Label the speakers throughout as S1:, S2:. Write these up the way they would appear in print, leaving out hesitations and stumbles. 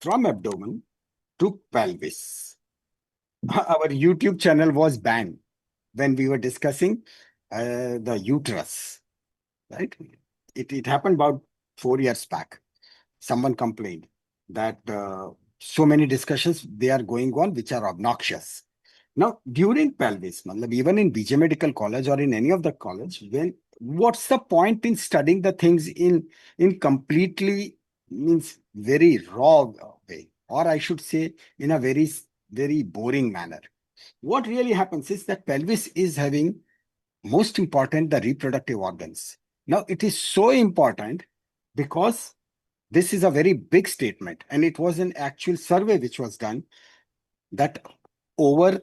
S1: from abdomen to pelvis. Our YouTube channel was banned when we were discussing the uterus, right? It happened about 4 years back. Someone complained that so many discussions they are going on which are obnoxious. Now, during pelvis, matlab, even in BJ Medical College or in any of the college, when what's the point in studying the things in completely means very raw way, or I should say in a very boring manner. What really happens is that pelvis is having most important the reproductive organs. Now it is so important because this is a very big statement, and it was an actual survey which was done that over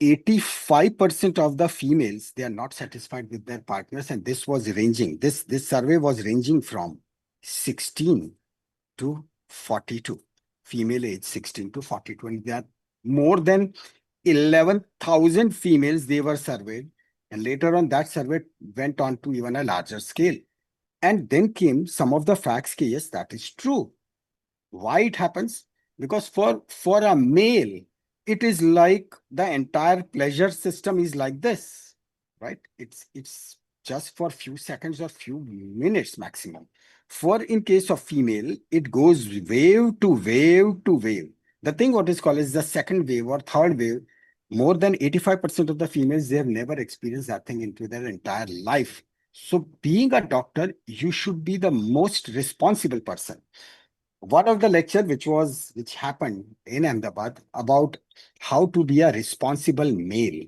S1: 85% of the females they are not satisfied with their partners, and this was ranging this survey was ranging from 16 to 42, female age 16 to 42, and there are more than 11,000 females they were surveyed, and later on that survey went on to even a larger scale. And then came some of the facts कि yes, that is true. Why it happens? Because for a male, it is like the entire pleasure system is like this, right? It's just for few seconds or few minutes maximum. For in case of female, it goes wave to wave to wave. The thing what is called is the second wave or third wave. More than 85% of the females, they have never experienced that thing into their entire life. So being a doctor, you should be the most responsible person. One of the lecture which happened in Ahmedabad about how to be a responsible male,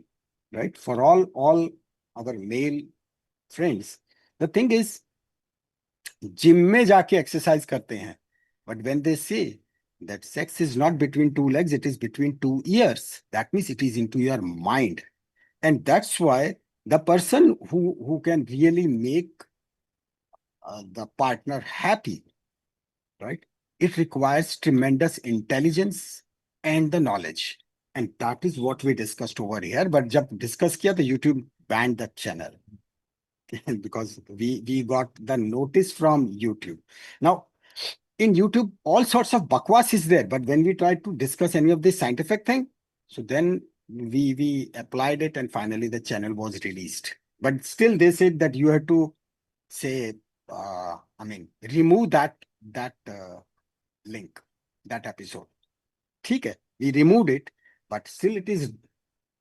S1: right? For all our male friends, the thing is gym में जाके exercise करते हैं, but when they say that sex is not between two legs, it is between 2 ears. That means it is into your mind, and that's why the person who can really make the partner happy, right? It requires tremendous intelligence and the knowledge. And that is what we discussed over here. But जब discuss किया तो YouTube banned that channel because we got the notice from YouTube. Now, in YouTube, all sorts of bakwas is there. But when we tried to discuss any of this scientific thing, so then we applied it and finally the channel was released. But still they said that you have to say, remove that link, that episode. ठीक है, we removed it, but still it is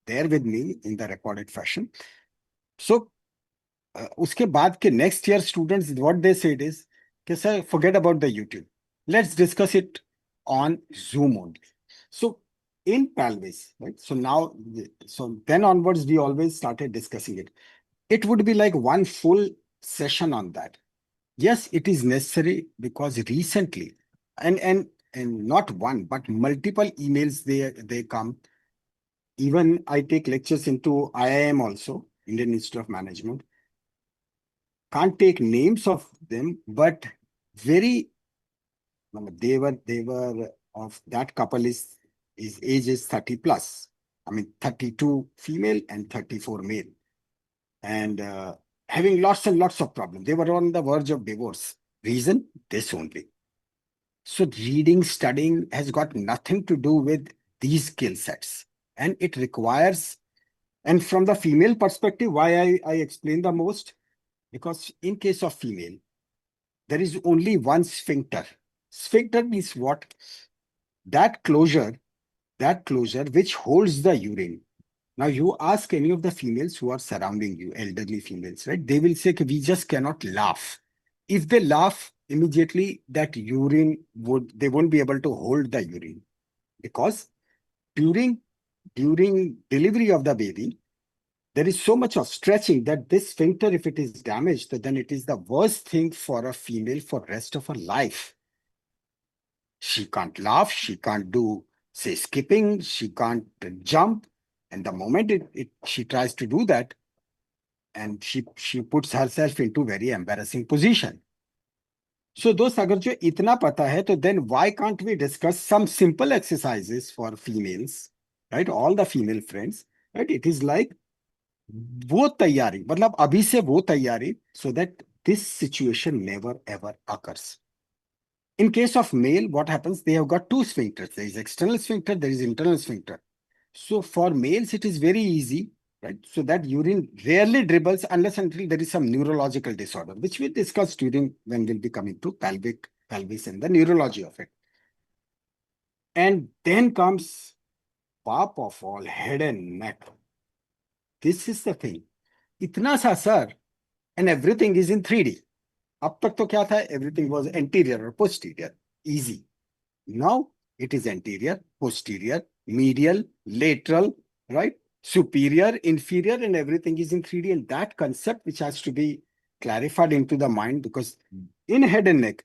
S1: there with me in the recorded fashion. So उसके बाद के next year students what they said is कि sir forget about the YouTube, let's discuss it on Zoom only. So in pelvis, right? So now, so then onwards we always started discussing it. It would be like one full session on that. Yes, it is necessary because recently, and not one but multiple emails they come. Even I take lectures into IIM also, Indian Institute of Management. Can't take names of them, but very they were of that couple is age is 30 plus. 32 female and 34 male, and having lots and lots of problems. They were on the verge of divorce. Reason this only. So reading, studying has got nothing to do with these skill sets, and it requires. And from the female perspective, why I explain the most, because in case of female, there is only one sphincter. Sphincter means what? That closure which holds the urine. Now you ask any of the females who are surrounding you, elderly females, right? They will say, we just cannot laugh. If they laugh, immediately that urine they won't be able to hold the urine, because during delivery of the baby, there is so much of stretching that this sphincter, if it is damaged, then it is the worst thing for a female for rest of her life. She can't laugh, she can't do, say, skipping, she can't jump. And the moment she tries to do that, and she puts herself into very embarrassing position. So those अगर जो इतना पता है, तो then why can't we discuss some simple exercises for females, right? All the female friends, right? It is like वो तैयारी, मतलब अभी से वो तैयारी, so that this situation never ever occurs. In case of male, what happens? They have got two sphincters. There is external sphincter, there is internal sphincter. So for males, it is very easy, right? So that urine rarely dribbles unless until there is some neurological disorder, which we discussed during when we'll be coming to pelvis and the neurology of it. And then comes pop of all, head and neck. This is the thing. Itna sa sir, and everything is in 3D. Ab tak to kya tha? Everything was anterior or posterior. Easy. Now it is anterior, posterior, medial, lateral, right? Superior, inferior, and everything is in 3D. And that concept which has to be clarified into the mind, because in head and neck,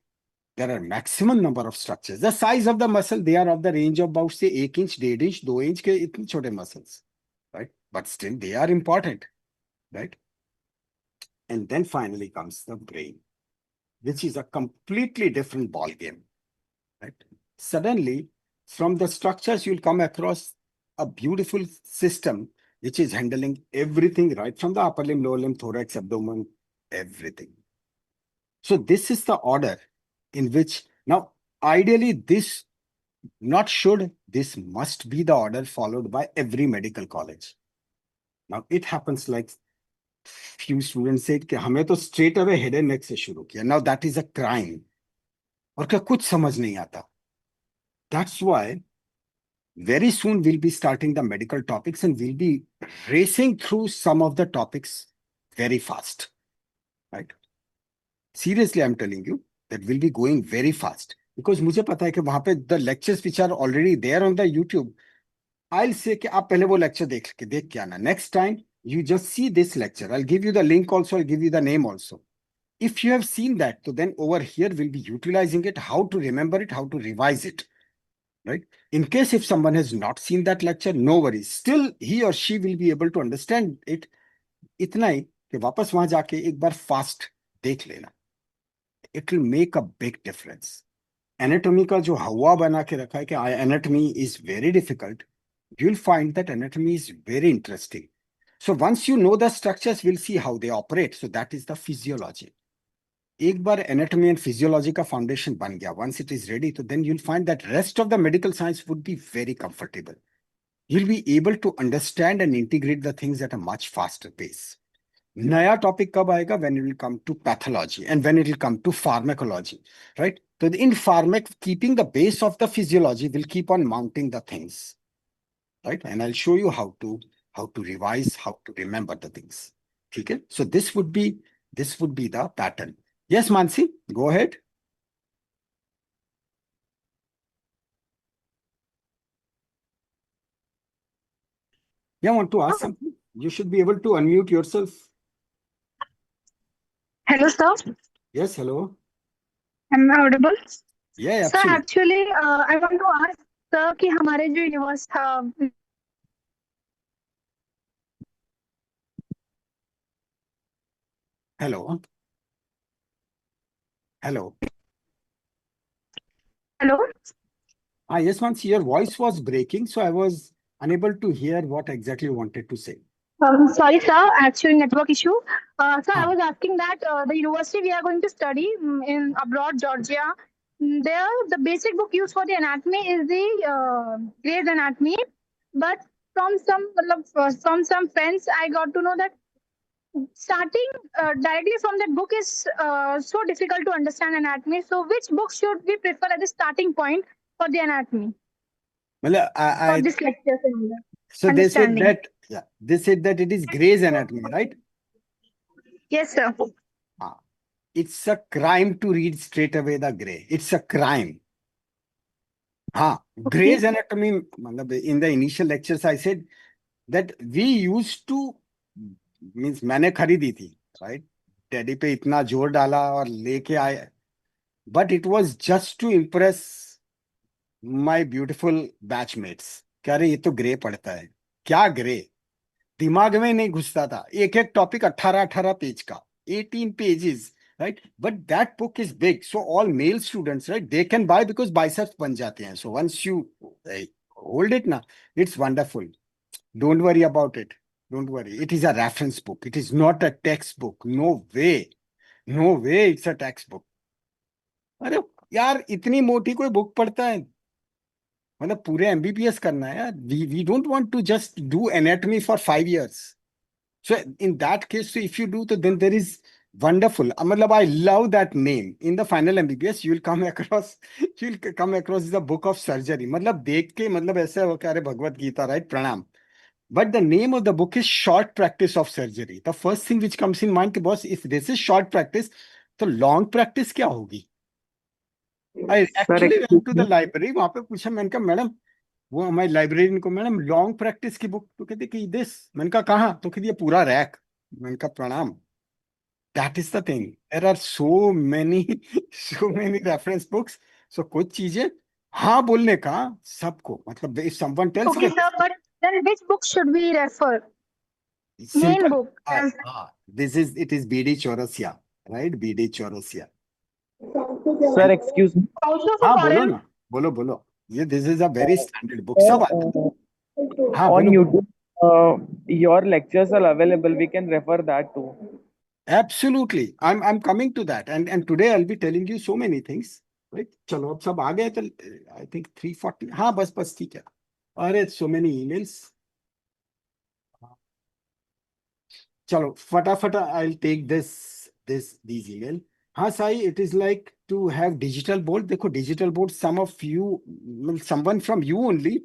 S1: there are maximum number of structures. The size of the muscle, they are of the range of about say 1 inch, 1.5 inch, 2 inch ke itne chote muscles, right? But still they are important, right? And then finally comes the brain, which is a completely different ball game, right? Suddenly, from the structures, you'll come across a beautiful system which is handling everything right from the upper limb, lower limb, thorax, abdomen, everything. So this is the order in which, now, ideally, this must be the order followed by every medical college. Now, it happens like few students said कि हमें तो straight away head and neck से शुरू किया. Now that is a crime. और क्या कुछ समझ नहीं आता. That's why very soon we'll be starting the medical topics and we'll be racing through some of the topics very fast, right? Seriously, I'm telling you that we'll be going very fast because मुझे पता है कि वहां पे the lectures which are already there on the YouTube, I'll say कि आप पहले वो lecture देख के आना. Next time you just see this lecture. I'll give you the link also. I'll give you the name also. If you have seen that, so then over here we'll be utilizing it, how to remember it, how to revise it, right? In case if someone has not seen that lecture, no worries. Still, he or she will be able to understand it. इतना ही कि वापस वहां जाके एक बार fast देख लेना. It will make a big difference. Anatomy का जो हवा बना के रखा है कि anatomy is very difficult, you'll find that anatomy is very interesting. So once you know the structures, we'll see how they operate. So that is the physiology. एक बार anatomy and physiology का foundation बन गया, once it is ready, so then you'll find that rest of the medical science would be very comfortable. You'll be able to understand and integrate the things at a much faster pace. नया topic कब आएगा? When it will come to pathology and when it will come to pharmacology, right? So in keeping the base of the physiology will keep on mounting the things, right? And I'll show you how to revise, how to remember the things. Okay? So this would be the pattern. Yes, Mansi, go ahead. Yeah, I want to ask something. You should be able to unmute yourself.
S2: Hello, sir.
S1: Yes, hello.
S2: Am I audible?
S1: Yeah,
S2: Sir,
S1: absolutely.
S2: actually, I want to ask sir कि हमारे जो universe
S1: Hello. Hello.
S2: Hello.
S1: Yes, Mansi, your voice was breaking, so I was unable to hear what exactly you wanted to say.
S2: Sorry, sir. Actually, network issue. Sir, I
S1: Huh.
S2: was asking that the university we are going to study in abroad, Georgia. There, the basic book used for the anatomy is the Gray's Anatomy. But from some friends, I got to know that starting directly from that book is so difficult to understand anatomy. So, which book should we prefer as the starting point for the anatomy?
S1: Well,
S2: For this lecture,
S1: so they said
S2: understanding.
S1: that, yeah, they said that it is Gray's Anatomy, right?
S2: Yes, sir.
S1: It's a crime to read straight away the Gray. It's a crime. Gray's Anatomy, in the initial lectures, I said that we used to, means मैंने खरीदी थी, right? Daddy पे इतना जोर डाला और लेके आए. But it was just to impress my beautiful batchmates. क्या रे ये तो ग्रे पढ़ता है. क्या ग्रे? दिमाग में नहीं घुसता था. एक टॉपिक 18 पेज का, 18 pages, right? But that book is big, so all male students, right, they can buy because biceps बन जाते हैं. So once you hold it ना, it's wonderful. Don't worry about it. Don't worry. It is a reference book. It is not a textbook. No way. No way it's a textbook. अरे यार इतनी मोटी कोई book पढ़ता है? मतलब पूरे एमबीबीएस करना है यार. We don't want to just do anatomy for 5 years. So in that case, so if you do, so then there is wonderful. Matlab, I love that name. In the final MBBS, you will come across, you will come across the book of surgery. मतलब देख के मतलब ऐसा हो कि अरे Bhagavad Gita, right? प्रणाम. But the name of the book is Short Practice of Surgery. The first thing which comes in mind कि boss, if this is short practice, तो long practice क्या होगी? I
S3: Sir,
S1: actually
S3: excuse
S1: went to the
S3: me.
S1: library. वहां पे पूछा, मैंने कहा madam, वो हमारी लाइब्रेरियन को, मैडम लॉन्ग प्रैक्टिस की बुक, तो कहते कि दिस. मैंने कहा कहाँ? तो कहती ये पूरा रैक. मैंने कहा प्रणाम. That is the thing, there are so many so many reference books. So कुछ चीजें हाँ बोलने का सबको, मतलब if someone tells
S2: Okay, sir, but then which book should we refer? Main
S1: simple,
S2: book. As
S1: this is, it is BD Chaurasia, right? BD Chaurasia.
S3: Sir, excuse me.
S2: also for
S1: हाँ बोलो
S2: foreign.
S1: ना, बोलो बोलो. ये this is a very standard book, सब आता है. हाँ
S3: On
S1: बोलो.
S3: YouTube, your lectures are available. We can refer that too.
S1: Absolutely. I'm coming to that. And today I'll be telling you so many things. Right? चलो अब सब आ गए तो I think 340. हाँ बस ठीक है. अरे so many emails. चलो फटाफट I'll take these email. हाँ Sai, it is like to have digital board. देखो digital board, some of you, someone from you only,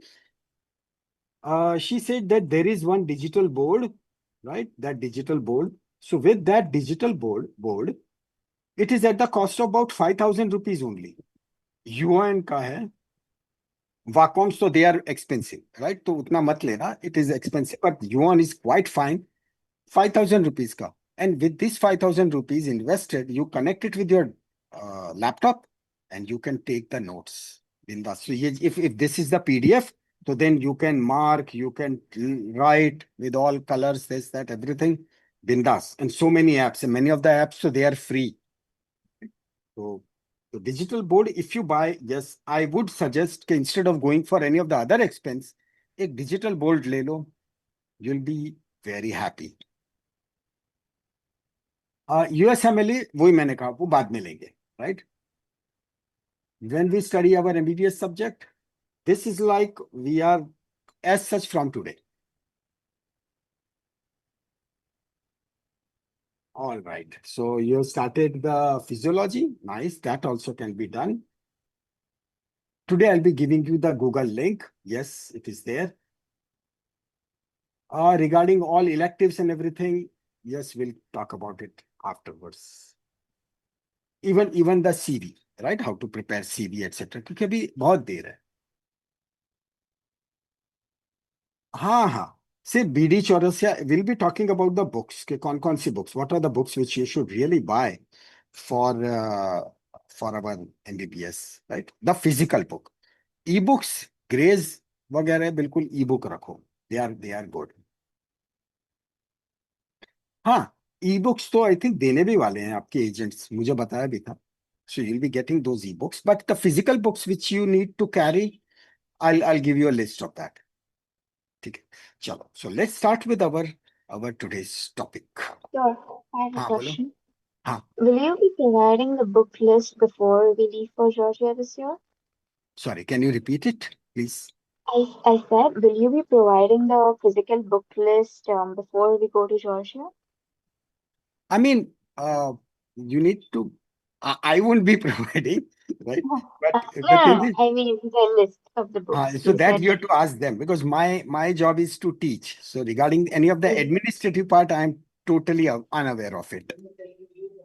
S1: she said that there is one digital board, right? That digital board. So with that digital board, it is at the cost of about 5,000 rupees only. Yuan का है. Vacuums, so they are expensive, right? तो उतना मत लेना. It is expensive, but yuan is quite fine. 5,000 rupees ka. And with this 5,000 rupees invested, you connect it with your laptop and you can take the notes. Bindas. So if this is the PDF, so then you can mark, you can write with all colors, this, that, everything. Bindas. And so many apps, and many of the apps, so they are free. So the digital board, if you buy, yes, I would suggest that instead of going for any of the other expense, a digital board ले लो, you'll be very happy. USMLE, वही मैंने कहा, वो बाद में लेंगे, right? When we study our MBBS subject, this is like we are as such from today. All right. So you started the physiology. Nice. That also can be done. Today I'll be giving you the Google link. Yes, it is there. Regarding all electives and everything, yes, we'll talk about it afterwards. Even the CV, right? How to prepare CV, etc. क्योंकि अभी बहुत देर है. हाँ हाँ. Say BD Chaurasia, we'll be talking about the books. कि कौन सी books? What are the books which you should really buy for our MBBS, right? The physical book. E-books, Grays वगैरह बिल्कुल e-book रखो. They are good. हाँ, e-books तो I think देने भी वाले हैं आपके एजेंट्स, मुझे बताया भी था. So you'll be getting those e-books, but the physical books which you need to carry, I'll give you a list of that. ठीक है, चलो. So let's start with our today's topic.
S4: Sure, I have a
S1: हाँ बोलो.
S4: question.
S1: हाँ,
S4: Will you be providing the book list before we leave for Georgia this year?
S1: sorry, can you repeat it, please?
S4: I said, will you be providing the physical book list before we go to Georgia?
S1: I mean, you need to. I won't be providing, right? But the thing
S4: No,
S1: is,
S4: I mean the list of the books.
S1: so
S4: You
S1: that
S4: said,
S1: you have to ask them because my job is to teach. So regarding any of the administrative part, I'm totally unaware of it.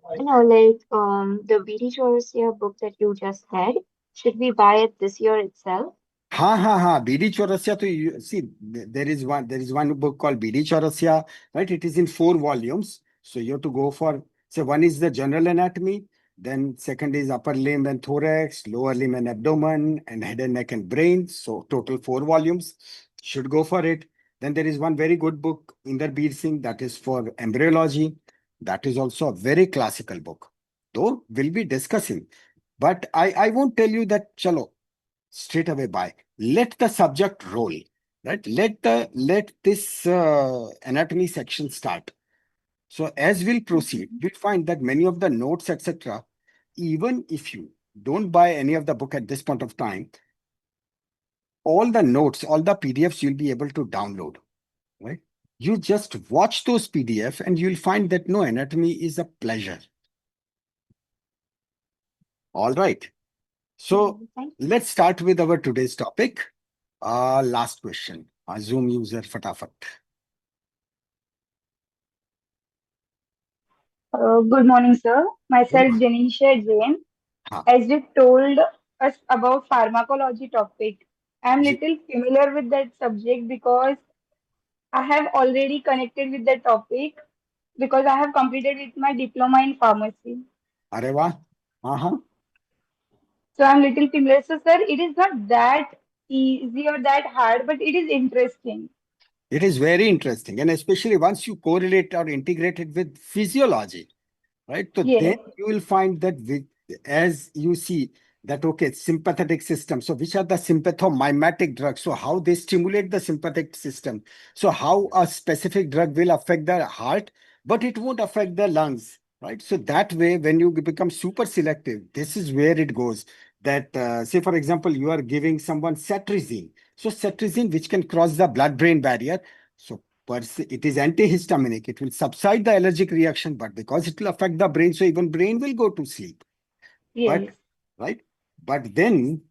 S4: like the BD Chorisia book that you just said, should we buy it this year itself?
S1: हाँ BD Chaurasia. तो you see, there is one book called BD Chaurasia, right? It is in 4 volumes. So you have to go for, so one is the general anatomy, then second is upper limb and thorax, lower limb and abdomen, and head and neck and brain. So total 4 volumes. Should go for it. Then there is one very good book, Inder Bir Singh, that is for embryology. That is also a very classical book. Though we'll be discussing, but I won't tell you that chalo straight away buy. Let the subject roll, right? Let this anatomy section start. So as we'll proceed, we'll find that many of the notes, etc., even if you don't buy any of the book at this point of time. All the notes, all the PDFs you'll be able to download, right? You just watch those PDF and you'll find that no, anatomy is a pleasure. All right. So
S4: Thank
S1: let's start with our today's topic. Last question. Zoom user fatafat.
S5: Good morning, sir. Myself,
S1: Oh,
S5: Janisha Jain.
S1: huh.
S5: As you told us about pharmacology topic, I'm
S1: Ye-
S5: little familiar with that subject because I have already connected with that topic because I have completed with my diploma in pharmacy.
S1: Arre wah. Uh-huh.
S5: So I'm little familiar. So, sir, it is not that easy or that hard, but it is interesting.
S1: It is very interesting. And especially once you correlate or integrate it with physiology, right? So then
S5: Yes,
S1: you will find that as you see that, okay, sympathetic system. So which are the sympathomimetic drugs? So how they stimulate the sympathetic system. So how a specific drug will affect the heart, but it won't affect the lungs, right? So that way, when you become super selective, this is where it goes. That say, for example, you are giving someone cetirizine. So cetirizine, which can cross the blood-brain barrier. So it is antihistaminic. It will subside the allergic reaction, but because it will affect the brain, so even brain will go to sleep. But
S5: yes,
S1: right, but then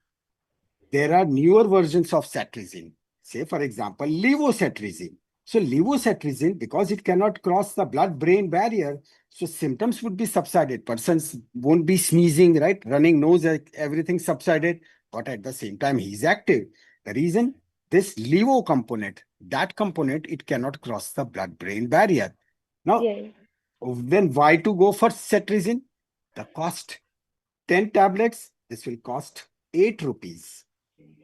S1: there are newer versions of cetirizine. Say, for example, levocetirizine. So levocetirizine, because it cannot cross the blood-brain barrier, so symptoms would be subsided. Persons won't be sneezing, right? Running nose, everything subsided, but at the same time, he's active. The reason, this levo component, that component, it cannot cross the blood-brain barrier. Now,
S5: yes,
S1: then why to go for cetirizine? The cost, 10 tablets, this will cost 8 rupees.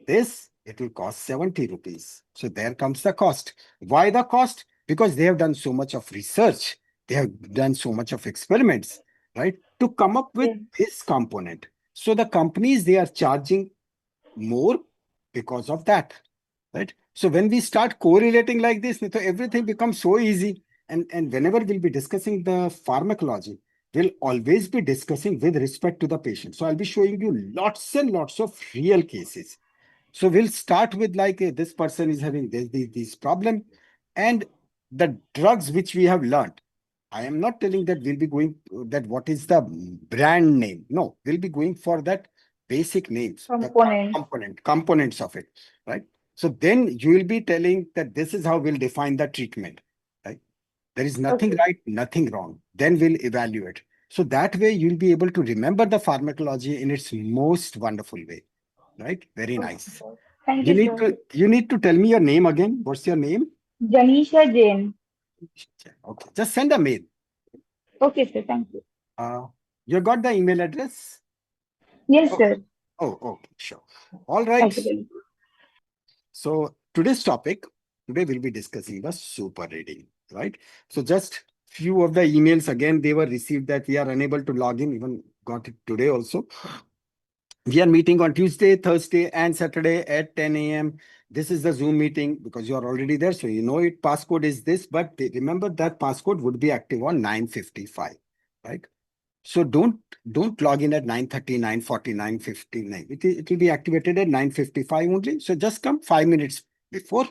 S1: This, it will cost 70 rupees. So there comes the cost. Why the cost? Because they have done so much of research. They have done so much of experiments, right? To come up with
S5: yes.
S1: this component. So the companies, they are charging more because of that, right? So when we start correlating like this, so everything becomes so easy. And whenever we'll be discussing the pharmacology, we'll always be discussing with respect to the patient. So I'll be showing you lots and lots of real cases. So we'll start with like this person is having this problem, and the drugs which we have learned. I am not telling that we'll be going that what is the brand name. No, we'll be going for that basic names, the
S5: Components.
S1: components of it, right? So then you will be telling that this is how we'll define the treatment, right? There is nothing
S5: Okay.
S1: right, nothing wrong. Then we'll evaluate. So that way you'll be able to remember the pharmacology in its most wonderful way, right? Very
S5: Okay,
S1: nice.
S5: sir. Thank
S1: You
S5: you,
S1: need
S5: sir.
S1: to you need to tell me your name again. What's your name?
S5: Janisha Jain.
S1: Okay, just send a mail.
S5: Okay, sir. Thank you.
S1: Uh, you got the email address?
S5: Yes,
S1: Okay.
S5: sir.
S1: Oh, okay, sure. All right.
S5: Okay, thank you.
S1: So today's topic, today we'll be discussing the super reading, right? So just few of the emails again, they were received that we are unable to log in, even got it today also. We are meeting on Tuesday, Thursday, and Saturday at 10 a.m. This is the Zoom meeting because you are already there. So you know it, passcode is this, but remember that passcode would be active on 9:55, right? So don't log in at 9:30, 9:40, 9:59. It will be activated at 9:55 only. So just come 5 minutes before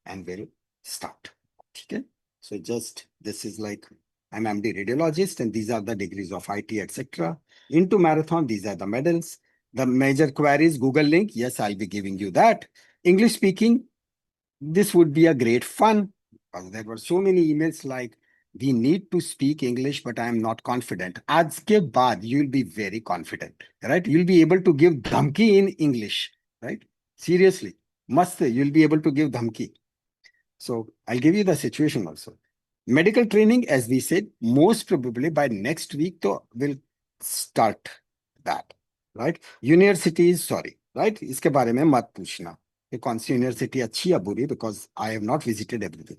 S1: and we'll start. Okay. So just this is like I'm MD radiologist and these are the degrees of IT, etc. Into marathon, these are the medals. The major queries, Google link. Yes, I'll be giving you that. English speaking, this would be a great fun. There were so many emails like we need to speak English, but I am not confident. आज के बाद you will be very confident, right? You'll be able to give dhamki in English, right? Seriously, must you'll be able to give dhamki. So I'll give you the situation also. Medical training, as we said, most probably by next week, तो we'll start that, right? Universities, sorry, right? इसके बारे में मत पूछना कि कौन सी university अच्छी या बुरी, because I have not visited everything.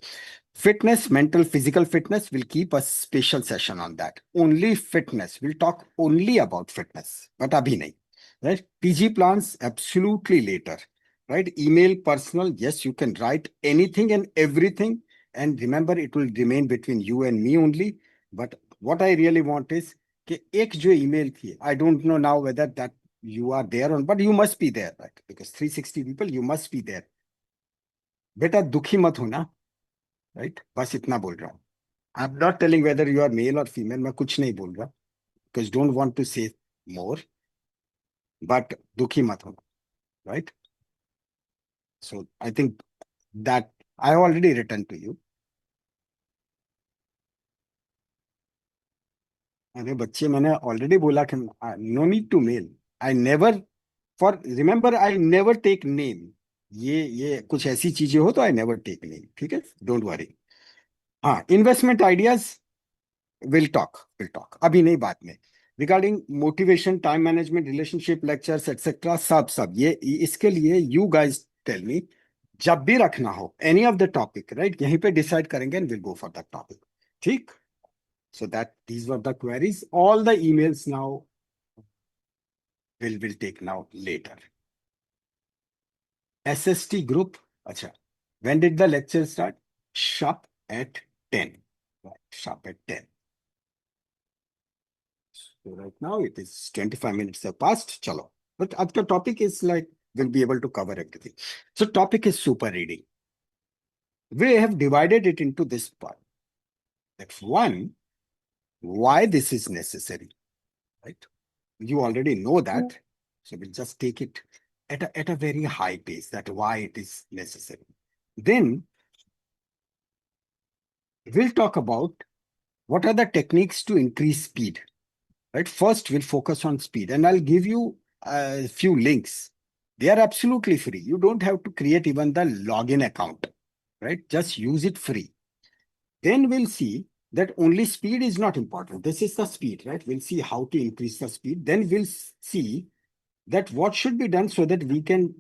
S1: Fitness, mental, physical fitness, we'll keep a special session on that. Only fitness. We'll talk only about fitness, but abhi nahi, right? PG plans, absolutely later, right? Email, personal, yes, you can write anything and everything. And remember, it will remain between you and me only. But what I really want is कि एक जो email थी, I don't know now whether that you are there on, but you must be there, right? Because 360 people, you must be there. बेटा दुखी मत होना, right? बस इतना बोल रहा हूँ. I'm not telling whether you are male or female. मैं कुछ नहीं बोल रहा, because don't want to say more. But दुखी मत होना, right? So I think that I already written to you. अरे बच्चे, मैंने already बोला कि no need to mail. I never, for remember, I never take name. ये कुछ ऐसी चीजें हो तो I never take name. ठीक है? Don't worry. हाँ, investment ideas will talk. अभी नहीं, बाद में. Regarding motivation, time management, relationship, lectures, etc. सब ये इसके लिए you guys tell me. जब भी रखना हो any of the topic, right? यहीं पे decide करेंगे and we'll go for that topic. ठीक? So that these were the queries. All the emails now will take now later. SST group. Acha. When did the lecture start? Sharp at 10. Right, sharp at 10. So right now it is 25 minutes have passed. Chalo. But after topic is like, we'll be able to cover everything. So topic is super reading. We have divided it into this part. That's one, why this is necessary, right? You already know that. So we'll just take it at a very high pace, that why it is necessary. Then we'll talk about what are the techniques to increase speed, right? First, we'll focus on speed, and I'll give you a few links. They are absolutely free. You don't have to create even the login account, right? Just use it free. Then we'll see that only speed is not important. This is the speed, right? We'll see how to increase the speed. Then we'll see that what should be done so that we can,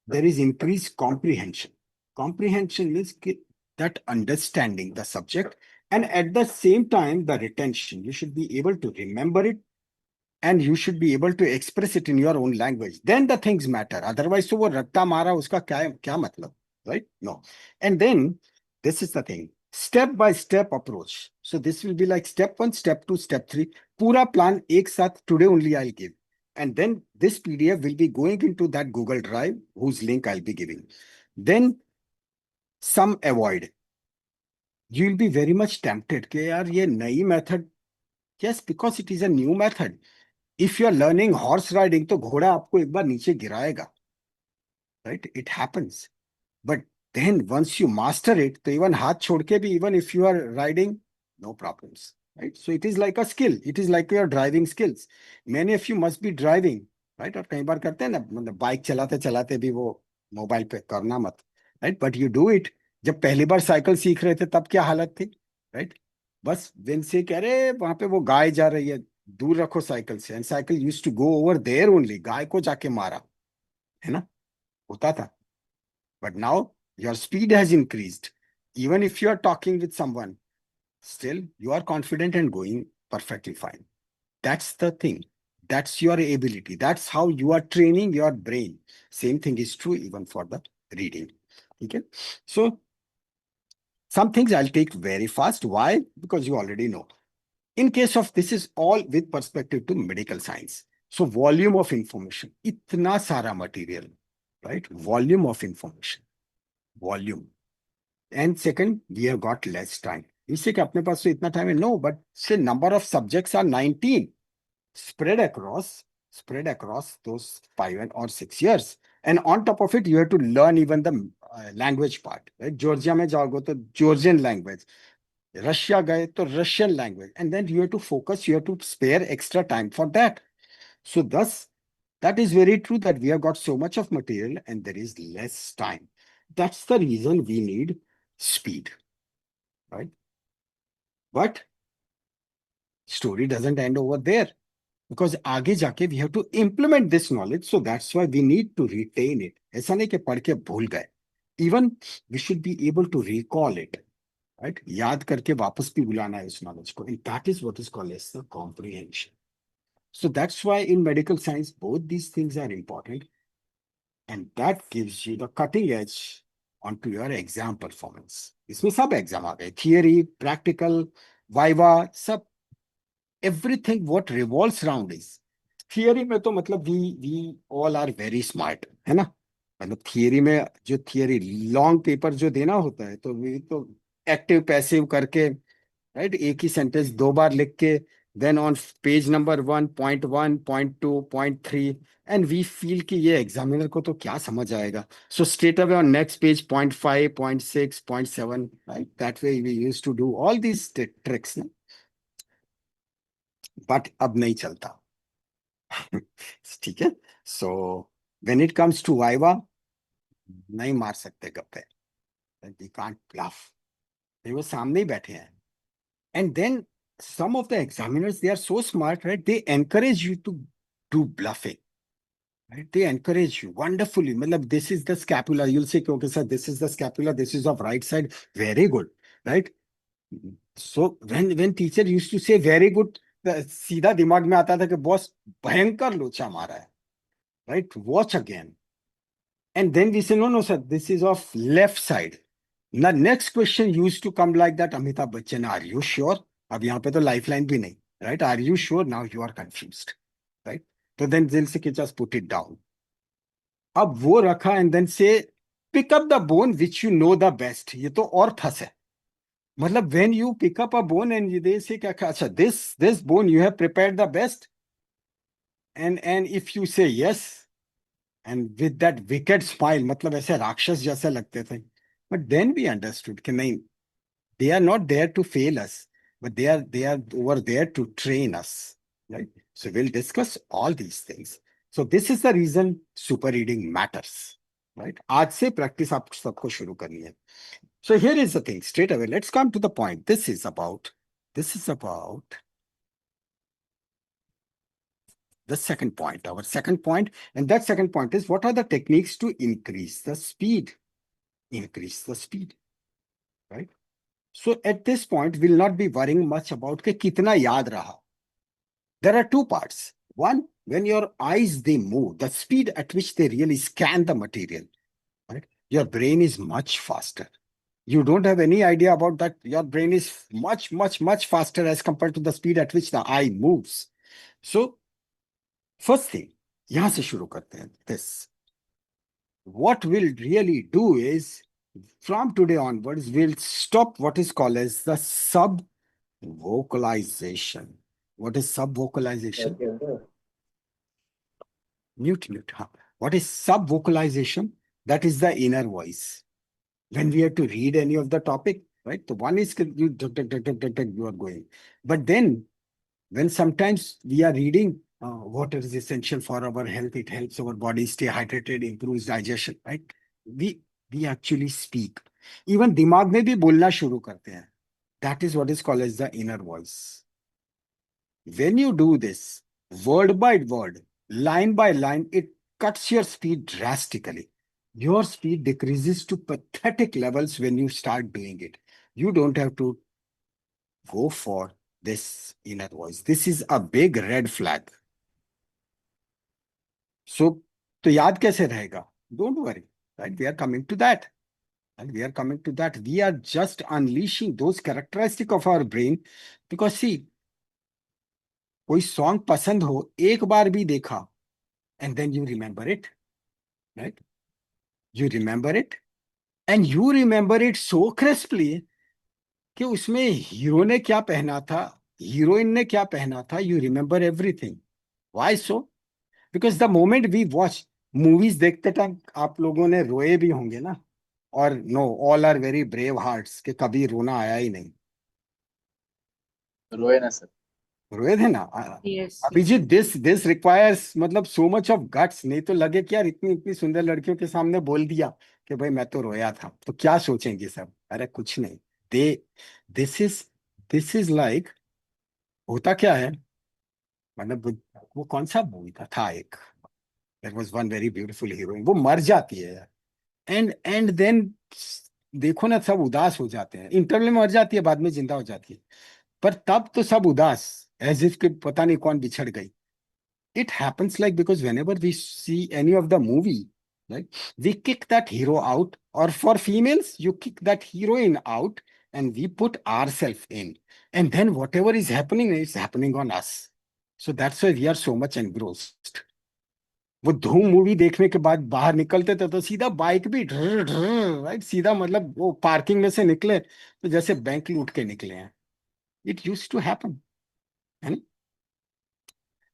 S1: there is increased comprehension. Comprehension means that understanding the subject, and at the same time, the retention. You should be able to remember it, and you should be able to express it in your own language. Then the things matter. Otherwise, so wo ratta mara uska kya matlab, right? No. And then this is the thing. Step-by-step approach. So this will be like step 1, step 2, step 3. Pura plan ek sath today only I'll give. And then this PDF will be going into that Google Drive, whose link I'll be giving. Then some avoid. You will be very much tempted. Ke yaar, ye nayi method. Yes, because it is a new method. If you are learning horse riding, तो घोड़ा आपको एक बार नीचे गिराएगा, right? It happens. But then once you master it, तो even हाथ छोड़ के भी, even if you are riding, no problems, right? So it is like a skill. It is like your driving skills. Many of you must be driving, right? और कई बार करते हैं ना, मतलब बाइक चलाते चलाते भी वो मोबाइल पे करना मत, right? But you do it. जब पहली बार साइकिल सीख रहे थे तब क्या हालत थी, right? बस विन से कह रहे वहां पे वो गाय जा रही है, दूर रखो साइकिल से, and cycle used to go over there only, गाय को जाके मारा, है ना, होता था. But now your speed has increased. Even if you are talking with someone, still you are confident and going perfectly fine. That's the thing. That's your ability. That's how you are training your brain. Same thing is true even for the reading. Okay. So some things I'll take very fast. Why? Because you already know. In case of this is all with perspective to medical science. So volume of information. Itna sara material, right? Volume of information. Volume. And second, we have got less time. इससे कि अपने पास तो इतना time है, no, but say number of subjects are 19 spread across those 5 or 6 years. And on top of it, you have to learn even the language part, right? Georgia में जाओगे तो Georgian language. Russia गए तो Russian language. And then you have to focus, you have to spare extra time for that. So thus, that is very true that we have got so much of material and there is less time. That's the reason we need speed, right? But story doesn't end over there. Because आगे जाके we have to implement this knowledge. So that's why we need to retain it. ऐसा नहीं कि पढ़ के भूल गए. Even we should be able to recall it, right? याद करके वापस भी बुलाना है उस knowledge को. And that is what is called as the comprehension. So that's why in medical science, both these things are important. And that gives you the cutting edge onto your exam performance. इसमें सब exam आ गए. Theory, practical, viva, सब. Everything what revolves around is theory में तो मतलब we all are very smart, है ना। मतलब थियरी में जो थियरी लॉन्ग पेपर जो देना होता है तो वी तो एक्टिव पैसिव करके, राइट, एक ही सेंटेंस 2 बार लिख के, then on page number 1, point 1, point 2, point 3, and we feel कि ये एग्जामिनर को तो क्या समझ आएगा, so straight away on next page point 5, point 6, point 7, right, that way we use to do all these tricks ना, बट अब नहीं चलता। ठीक है, so when it comes to viva, नहीं मार सकते गप्पे, वी कांट ब्लफ, वो सामने ही बैठे हैं। And then some of the examiners, they are so smart, right? They encourage you to do bluffing, right? They encourage you wonderfully. Matlab, this is the scapula. You'll say, okay, sir, this is the scapula. This is of right side. Very good, right? So when teacher used to say very good, सीधा दिमाग में आता था कि boss भयंकर लोचा मारा है, right? Watch again. And then we say, no, no, sir, this is of left side. The next question used to come like that, Amitabh Bachchan, are you sure? अब यहाँ पे तो lifeline भी नहीं, right? Are you sure? Now you are confused, right? So then they'll say, just put it down. अब वो रखा and then say, pick up the bone which you know the best. ये तो और फंस है। मतलब when you pick up a bone and they say, अच्छा, this bone you have prepared the best, and if you say yes, and with that wicked smile, मतलब ऐसे राक्षस जैसे लगते थे, but then we understood कि नहीं, they are not there to fail us, but they are over there to train us, right? So we'll discuss all these things. So this is the reason super reading matters, right? आज से practice आप सबको शुरू करनी है. So here is the thing, straight away, let's come to the point. This is about the second point, our second point, and that second point is, what are the techniques to increase the speed? Increase the speed, right? So at this point, we'll not be worrying much about ke kitna yaad raha. There are two parts. One, when your eyes, they move, the speed at which they really scan the material, right? Your brain is much faster. You don't have any idea about that. Your brain is much, much, much faster as compared to the speed at which the eye moves. So first thing, yahan se shuru karte hain, this. What we'll really do is, from today onwards, we'll stop what is called as the sub-vocalization. What is sub-vocalization? Mute. Huh? What is sub-vocalization? That is the inner voice. When we have to read any of the topic, right? The one is you are going. But then, when sometimes we are reading, water is essential for our health, it helps our body stay hydrated, improves digestion, right? We actually speak. Even दिमाग में भी बोलना शुरू करते हैं. That is what is called as the inner voice. When you do this, word by word, line by line, it cuts your speed drastically. Your speed decreases to pathetic levels when you start doing it. You don't have to go for this inner voice. This is a big red flag. So, तो याद कैसे रहेगा? Don't worry, right? We are coming to that. And we are coming to that. We are just unleashing those characteristics of our brain, because see, कोई song पसंद हो, एक बार भी देखा, and then you remember it, right? You remember it, and you remember it so crisply कि उसमें hero ने क्या पहना था, हीरोइन ने क्या पहना था, you remember everything. Why so? Because the moment we watch movies, देखते टाइम आप लोगों ने रोए भी होंगे ना, और no, all are very brave hearts के कभी रोना आया ही नहीं.
S6: रोए ना सर.
S1: रोए थे ना.
S7: Yes.
S1: अभिजीत, दिस रिक्वायर्स मतलब सो मच ऑफ गट्स. नहीं तो लगे कि यार इतनी इतनी सुंदर लड़कियों के सामने बोल दिया कि भाई मैं तो रोया था, तो क्या सोचेंगे सब? अरे कुछ नहीं. दे दिस इज लाइक, होता क्या है, मतलब वो कौन सा मूवी था एक, there was one very beautiful heroine, वो मर जाती है, एंड देन देखो ना, सब उदास हो जाते हैं. इंटरवल में मर जाती है, बाद में जिंदा हो जाती है, पर तब तो सब उदास, एज इफ कि पता नहीं कौन बिछड़ गई. It happens like, because whenever we see any of the movie, right, we kick that hero out, or for females, you kick that heroine out, and we put ourselves in, and then whatever is happening is happening on us. So that's why we are so much engrossed. वो धूम movie देखने के बाद बाहर निकलते थे तो सीधा बाइक भी राइट, सीधा मतलब वो पार्किंग में से निकले तो जैसे बैंक लूट के निकले हैं. It used to happen.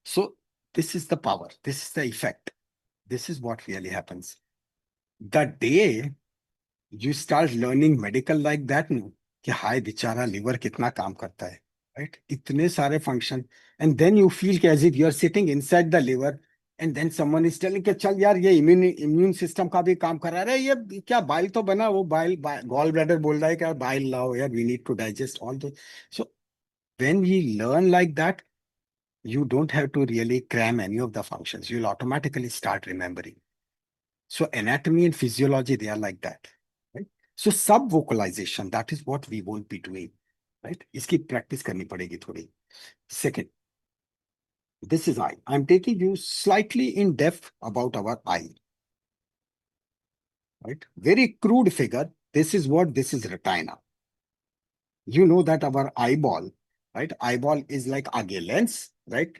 S1: So this is the power, this is the effect, this is what really happens. The day you start learning medical like that, no, कि हाय बेचारा लिवर कितना काम करता है, right? इतने सारे function, and then you feel as if you are sitting inside the liver, and then someone is telling कि चल यार ये immune system का भी काम करा रहा है, ये क्या बाइल तो बना, वो बाइल गॉल ब्लैडर बोल रहा है कि बाइल लाओ यार, we need to digest all the. So when we learn like that, you don't have to really cram any of the functions. You'll automatically start remembering. So anatomy and physiology, they are like that, right? So sub-vocalization, that is what we won't be doing, right? Iski practice karni padegi thodi. Second, this is eye. I'm taking you slightly in depth about our eye, right? Very crude figure. This is retina. You know that our eyeball, right? Eyeball is like a lens, right?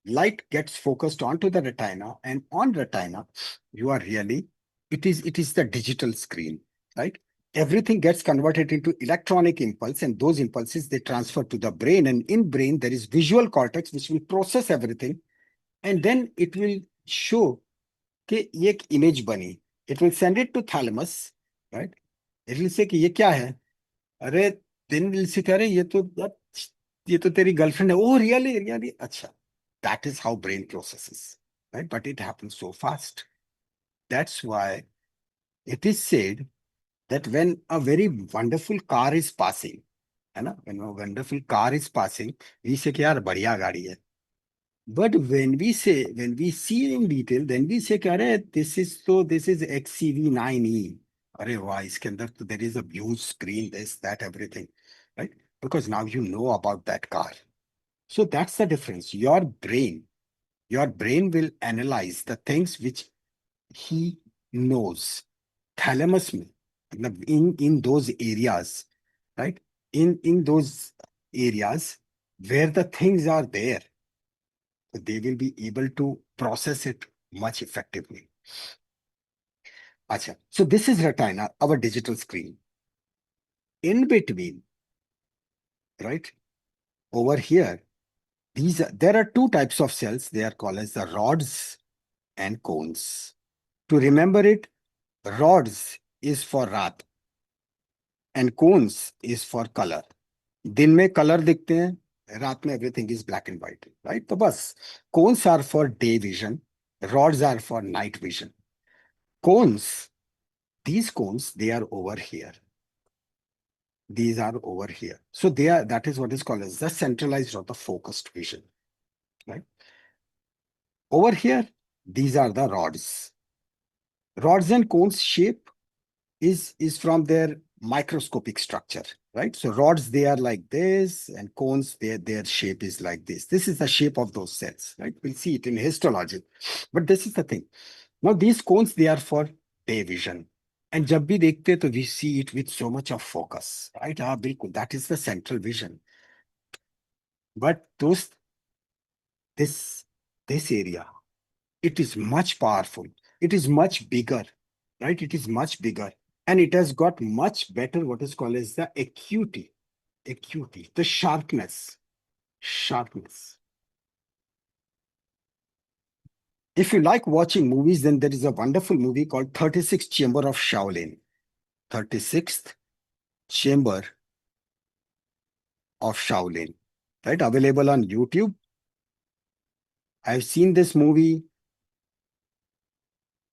S1: Light gets focused onto the retina, and on retina, you are really, it is the digital screen, right? Everything gets converted into electronic impulse, and those impulses, they transfer to the brain, and in brain, there is visual cortex, which will process everything, and then it will show कि ये एक image बनी. It will send it to thalamus, right? It will say कि ये क्या है? अरे, then will say अरे ये तो तेरी girlfriend है. Oh, really? अच्छा. That is how brain processes, right? But it happens so fast. That's why it is said that when a very wonderful car is passing, when a wonderful car is passing, we say कि यार बढ़िया गाड़ी है. But when we see in detail, then we say कि अरे this is XCV9E. अरे वाह, इसके अंदर तो there is a huge screen, this, that, everything, right? Because now you know about that car. So that's the difference. Your brain will analyze the things which he knows. Thalamus में, in those areas, right? In those areas where the things are there, they will be able to process it much effectively. Achha. So this is retina, our digital screen. In between, right? Over here, there are two types of cells. They are called as the rods and cones. To remember it, rods is for रात and cones is for color. दिन में color दिखते हैं, रात में everything is black and white, right? तो बस cones are for day vision, rods are for night vision. Cones, these cones, they are over here. These are over here. So that is what is called as the centralized or the focused vision, right? Over here, these are the rods. Rods and cones shape is from their microscopic structure, right? So rods, they are like this, and cones, their shape is like this. This is the shape of those cells, right? We'll see it in histology. But this is the thing. Now these cones, they are for day vision. And जब भी देखते तो we see it with so much of focus, right? बिल्कुल, that is the central vision. But this area, it is much powerful. It is much bigger, right? It is much bigger. And it has got much better what is called as the acuity, the sharpness. If you like watching movies, then there is a wonderful movie called 36th Chamber of Shaolin. 36th Chamber of Shaolin, right? Available on YouTube. I've seen this movie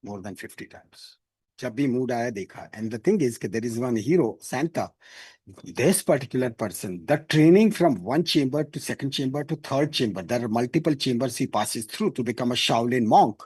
S1: more than 50 times. जब भी mood आया देखा. And the thing is that there is one hero, Santa. This particular person, the training from one chamber to second chamber to third chamber, there are multiple chambers he passes through to become a Shaolin monk.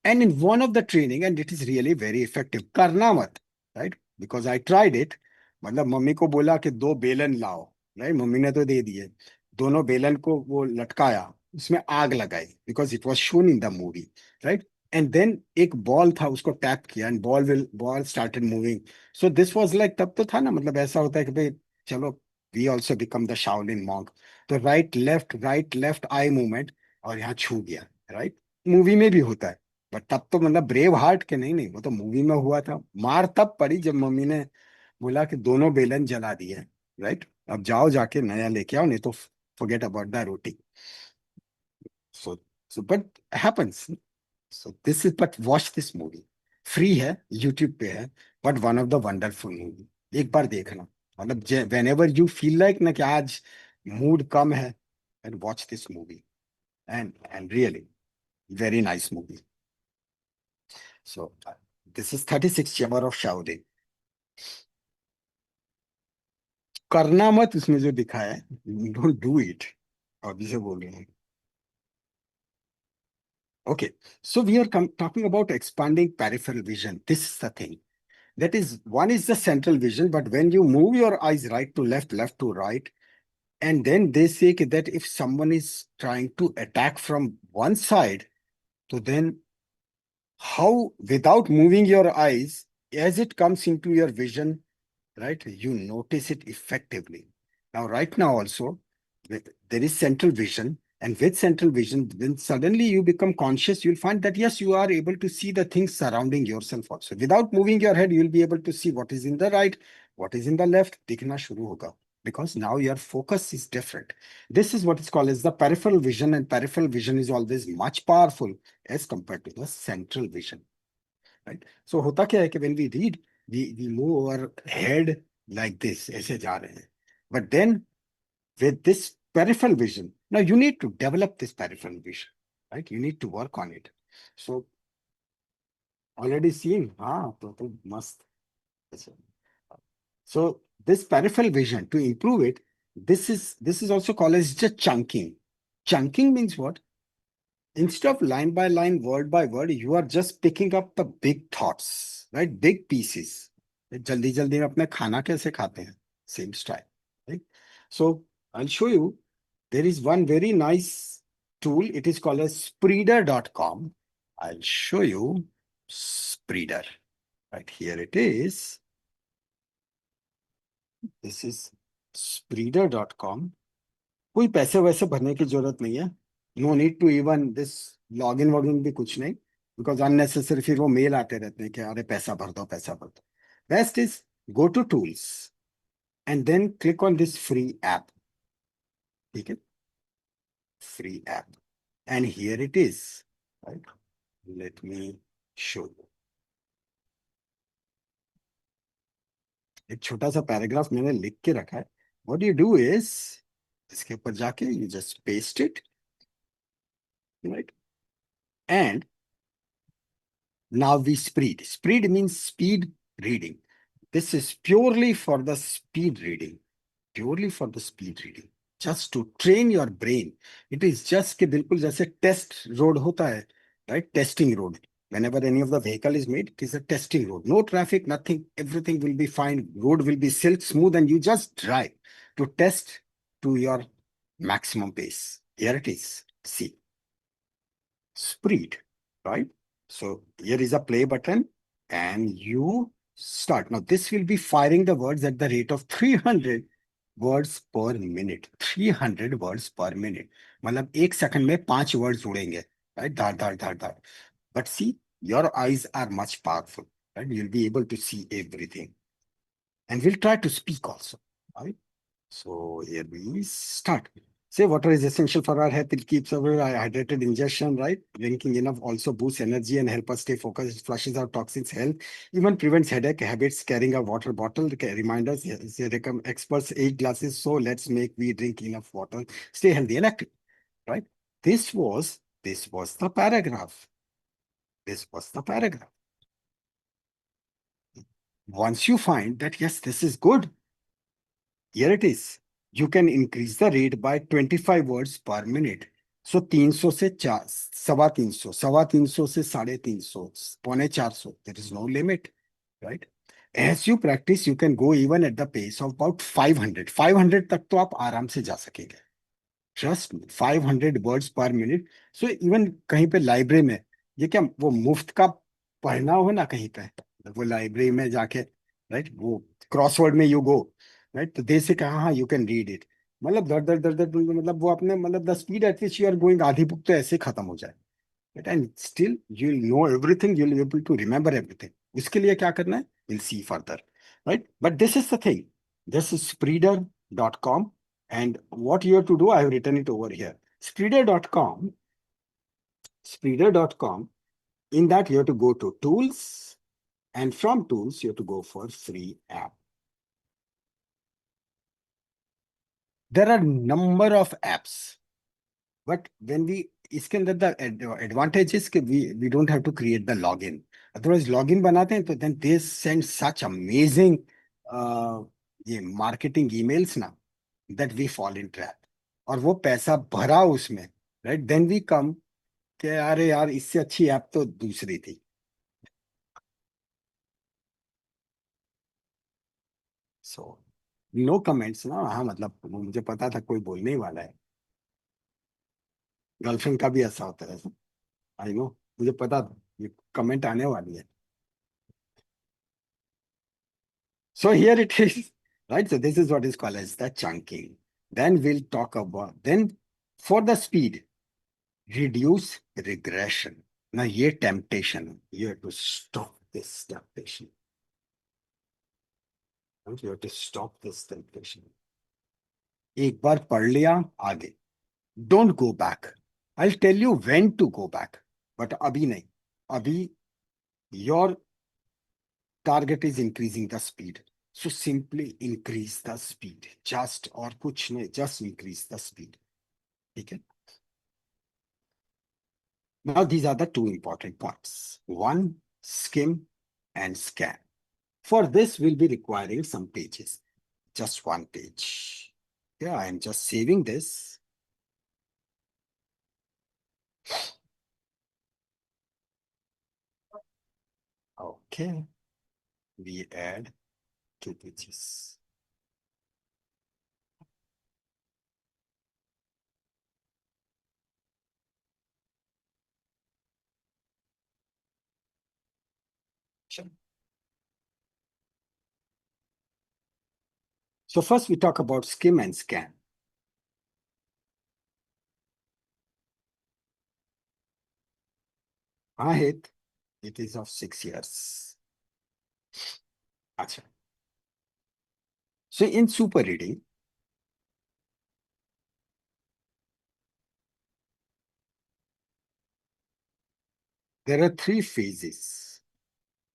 S1: And in one of the training, and it is really very effective, करना मत, right? Because I tried it. मतलब mummy को बोला कि 2 बेलन लाओ, right? Mummy ने तो दे दिए. दोनों बेलन को वो लटकाया, उसमें आग लगाई, because it was shown in the movie, right? And then एक बॉल था, उसको टैप किया, and ball started moving. So this was like, तब तो था ना, मतलब ऐसा होता है कि भाई चलो we also become the Shaolin monk. तो right left eye movement और यहाँ छू गया, right? मूवी में भी होता है, बट तब तो मतलब ब्रेव हार्ट के नहीं, वो तो मूवी में हुआ था। मार तब पड़ी जब मम्मी ने बोला कि दोनों बेलन जला दिए, राइट? अब जाओ जाके नया लेके आओ, नहीं तो forget about the roti. So but happens। So this is, but watch this movie, free है, यूट्यूब पे है, but one of the wonderful movie, एक बार देखना। मतलब when ever you feel like ना कि आज मूड कम है, and watch this movie, and really very nice movie. So this is 36 chapter of Shaolin. करना मत उसमें जो दिखाया है, डोंट डू इट, अभी से बोल रहे हैं। Okay, so we are talking about expanding peripheral vision. This is the thing. That is, one is the central vision, but when you move your eyes right to left, left to right, and then they say that if someone is trying to attack from one side, so then how, without moving your eyes, as it comes into your vision, right, you notice it effectively. Now, right now also, there is central vision, and with central vision, when suddenly you become conscious, you'll find that yes, you are able to see the things surrounding yourself also. Without moving your head, you'll be able to see what is in the right, what is in the left, dikhna shuru hoga, because now your focus is different. This is what is called as the peripheral vision, and peripheral vision is always much powerful as compared to the central vision, right? So hota kya hai कि when we read, we move our head like this, ऐसे जा रहे हैं. But then with this peripheral vision, now you need to develop this peripheral vision, right? You need to work on it. So already seen, तो मस्त. So this peripheral vision, to improve it, this is also called as just chunking. Chunking means what? Instead of line by line, word by word, you are just picking up the big thoughts, right? Big pieces. जल्दी जल्दी में अपने खाना कैसे खाते हैं, same style, right? So I'll show you. There is one very nice tool. It is called as spreader.com. I'll show you Spreader. Right here it is. This is spreader.com. कोई पैसे वैसे भरने की जरूरत नहीं है. No need to even this login वॉगिन भी कुछ नहीं, because unnecessary फिर वो मेल आते रहते हैं कि अरे पैसा भर दो, पैसा भर दो. Best is go to tools and then click on this free app. ठीक है, free app, and here it is, right? Let me show you. एक छोटा सा पैराग्राफ मैंने लिख के रखा है. What you do is, इसके ऊपर जाके you just paste it, right? And now we spread. Spread means speed reading. This is purely for the speed reading. Purely for the speed reading. Just to train your brain. It is just कि बिल्कुल जैसे test road होता है, right? Testing road. Whenever any of the vehicle is made, it is a testing road. No traffic, nothing. Everything will be fine. Road will be silk smooth, and you just drive to test to your maximum pace. Here it is. See. Speed, right? So here is a play button, and you start. Now this will be firing the words at the rate of 300 words per minute. 300 words per minute. मतलब एक second में 5 words उड़ेंगे, right? Dhar Dhar Dhar Dhar. But see, your eyes are much powerful, right? You'll be able to see everything. And we'll try to speak also, right? So here we start. Say water is essential for our health. It keeps our hydrated ingestion, right? Drinking enough also boosts energy and help us stay focused. It flushes out toxins, health, even prevents headache. Habits, carrying a water bottle, reminders, experts 8 glasses. So let's make we drink enough water, stay healthy and active, right? This was the paragraph. This was the paragraph. Once you find that, yes, this is good, here it is. You can increase the rate by 25 words per minute. So 300 से 350, 350 से 350, 450. There is no limit, right? As you practice, you can go even at the pace of about 500. 500 तक तो आप आराम से जा सकेंगे. Trust me, 500 words per minute. So even कहीं पे लाइब्रेरी में, ये क्या वो मुफ्त का पढ़ना हो ना कहीं पे, वो लाइब्रेरी में जाके, right? वो क्रॉसवर्ड में you go. राइट? तो दे से कहा हाँ यू कैन रीड इट, मतलब दर दर दर दर मतलब वो अपने मतलब the speed at which you are going, आधी बुक तो ऐसे खत्म हो जाए, and still you know everything, you will be able to remember everything. उसके लिए क्या करना है, will see further, right? But this is the thing, this is spreader.com, and what you have to do, I have written it over here. Spreader.com, in that you have to go to tools, and from tools you have to go for free app. There are number of apps, but when we इसके अंदर the advantage is कि we don't have to create the login. Otherwise login बनाते हैं तो then they send such amazing ये marketing emails ना, that we fall in trap. और वो पैसा भरा उसमें, right? Then we come कि अरे यार इससे अच्छी ऐप तो दूसरी थी. So no comments ना, हाँ मतलब मुझे पता था कोई बोलने ही वाला है. गर्लफ्रेंड का भी ऐसा होता है, आई नो, मुझे पता था ये कमेंट आने वाली है. So here it is, right? So this is what is called as the chunking. Then we'll talk about, then for the speed, reduce regression. Now ये temptation, you have to stop this temptation. You have to stop this temptation. एक बार पढ़ लिया आगे. Don't go back. I'll tell you when to go back, but अभी नहीं. अभी your target is increasing the speed. So simply increase the speed. Just or कुछ नहीं, just increase the speed. Okay. Now these are the two important points. One, skim and scan. For this, we'll be requiring some pages. Just one page. Yeah, I'm just saving this. Okay. We add 2 pages. Sure. So first we talk about skim and scan. Ahit, it is of 6 years. Achha. So in super reading, there are 3 phases.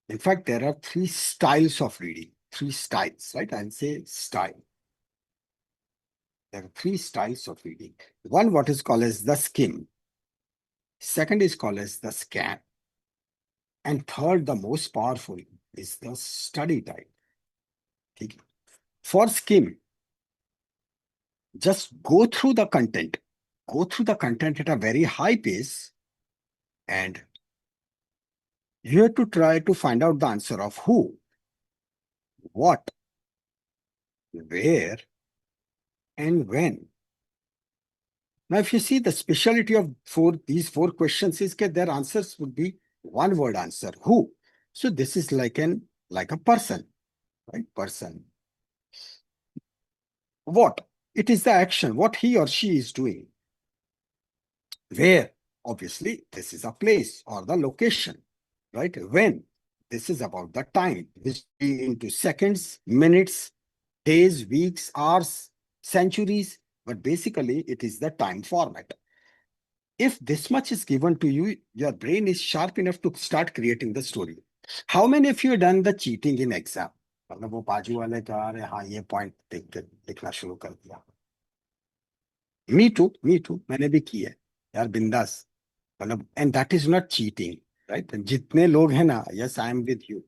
S1: In fact, there are 3 styles of reading. 3 styles, right? I'll say style. There are 3 styles of reading. One, what is called as the skim. Second is called as the scan. And third, the most powerful, is the study type. Okay. For skim, just go through the content. Go through the content at a very high pace, and you have to try to find out the answer of who, what, where, and when. Now, if you see the speciality of these four questions is that their answers would be one word answer, who. So this is like a person, right? Person. What? It is the action, what he or she is doing. Where? Obviously, this is a place or the location, right? When? This is about the time, which be into seconds, minutes, days, weeks, hours, centuries, but basically it is the time format. If this much is given to you, your brain is sharp enough to start creating the story. How many of you have done the cheating in exam? मतलब वो बाजू वाले का अरे हाँ ये point देख के लिखना शुरू कर दिया. Me too, मैंने भी की है यार बिंदास. मतलब and that is not cheating, right? जितने लोग हैं ना, yes I am with you,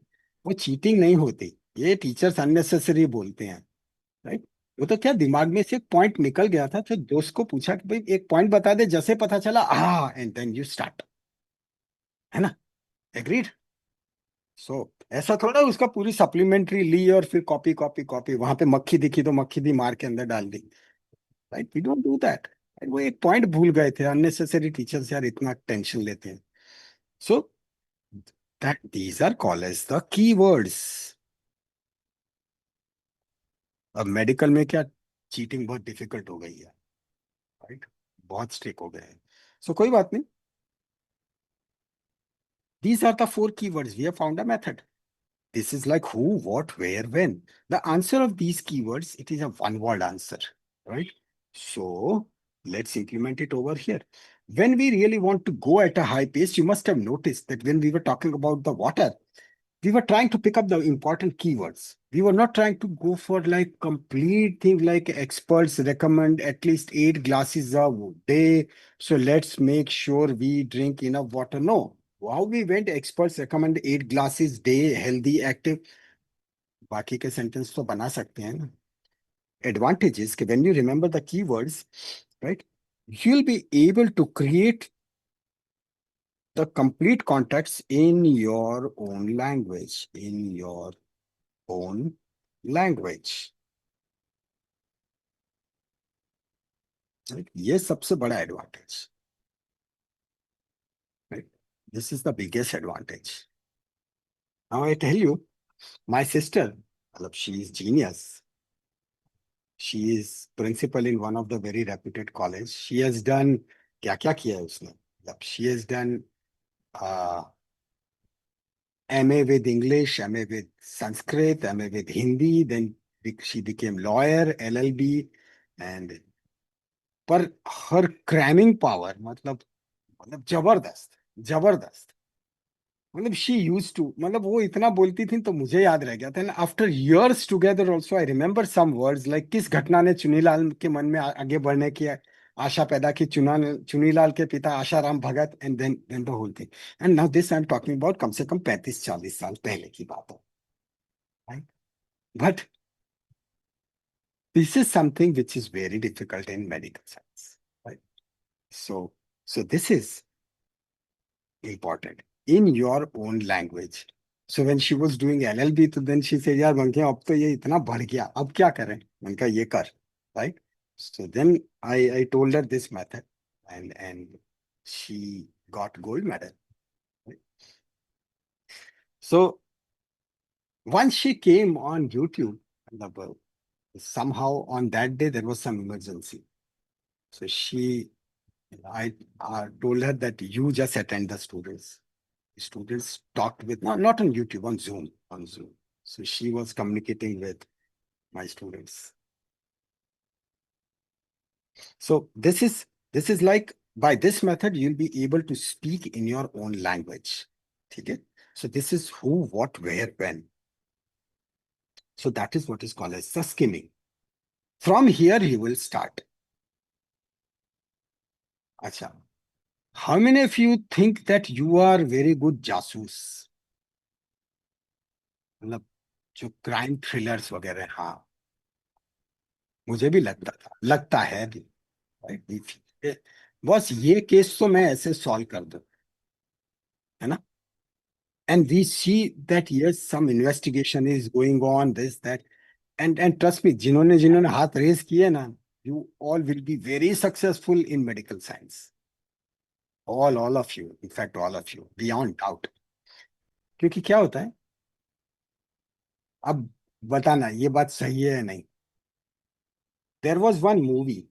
S1: वो चीटिंग नहीं होती. ये टीचर्स अननेसेसरी बोलते हैं, राइट? वो तो क्या दिमाग में से एक पॉइंट निकल गया था, तो दोस्त को पूछा कि भाई एक पॉइंट बता दे, जैसे पता चला एंड देन यू स्टार्ट, है ना? एग्रीड? सो ऐसा थोड़ा उसका पूरी सप्लीमेंट्री ली और फिर कॉपी कॉपी कॉपी, वहां पे मक्खी दिखी तो मक्खी दी मार के अंदर डाल दी, right? We don't do that. वो एक पॉइंट भूल गए थे. अननेसेसरी टीचर्स यार इतना टेंशन लेते हैं. सो that these are called as the keywords. अब मेडिकल में क्या चीटिंग बहुत डिफिकल्ट हो गई है, राइट, बहुत स्ट्रिक्ट हो गए हैं। सो कोई बात नहीं, these are the four keywords. We have found a method. This is like who, what, where, when. The answer of these keywords, it is a one-word answer, right? So let's implement it over here. When we really want to go at a high pace, you must have noticed that when we were talking about the water, we were trying to pick up the important keywords. We were not trying to go for like complete thing like experts recommend at least 8 glasses a day. So let's make sure we drink enough water. No. How we went, experts recommend 8 glasses day, healthy, active. बाकी के sentence तो बना सकते हैं ना. Advantage is that when you remember the keywords, right, you'll be able to create the complete context in your own language, own language. Right? ये सबसे बड़ा advantage. Right? This is the biggest advantage. Now I tell you, my sister, she is genius. She is principal in one of the very reputed college. She has done क्या किया है उसने? She has done MA with English, MA with Sanskrit, MA with Hindi. Then she became lawyer, LLB, and पर her cramming power मतलब जबरदस्त जबरदस्त. मतलब she use to, मतलब वो इतना बोलती थी तो मुझे याद रह गया था. After years together also I remember some words like किस घटना ने चुनीलाल के मन में आगे बढ़ने की आशा पैदा की. चुनीलाल के पिता Asharam Bhagat, and then the whole thing. And now this I am talking about कम से कम 35-40 साल पहले की बात है. But this is something which is very difficult in medical science, right? So this is important in your own language. So when she was doing LLB, तो then she said, यार बंके अब तो ये इतना बढ़ गया, अब क्या करें? मैंने कहा ये कर, right? So then I told her this method, and she got gold medal. Right? So once she came on YouTube, somehow on that day there was some emergency. So I told her that you just attend the students. Students talked with, not on YouTube, on Zoom. So she was communicating with my students. So this is like, by this method, you'll be able to speak in your own language. Okay? So this is who, what, where, when. So that is what is called as the skimming. From here, you will start. Acha. How many of you think that you are very good jasus? मतलब जो crime thrillers वगैरह, हाँ मुझे भी लगता है भी, right? बस ये केस तो मैं ऐसे सॉल्व कर दूं, है ना? And we see that yes, some investigation is going on, this, that, and trust me, जिन्होंने हाथ रेस किए ना, you all will be very successful in medical science. All of you, in fact, all of you, beyond doubt. क्योंकि क्या होता है, अब बताना ये बात सही है या नहीं. There was one movie.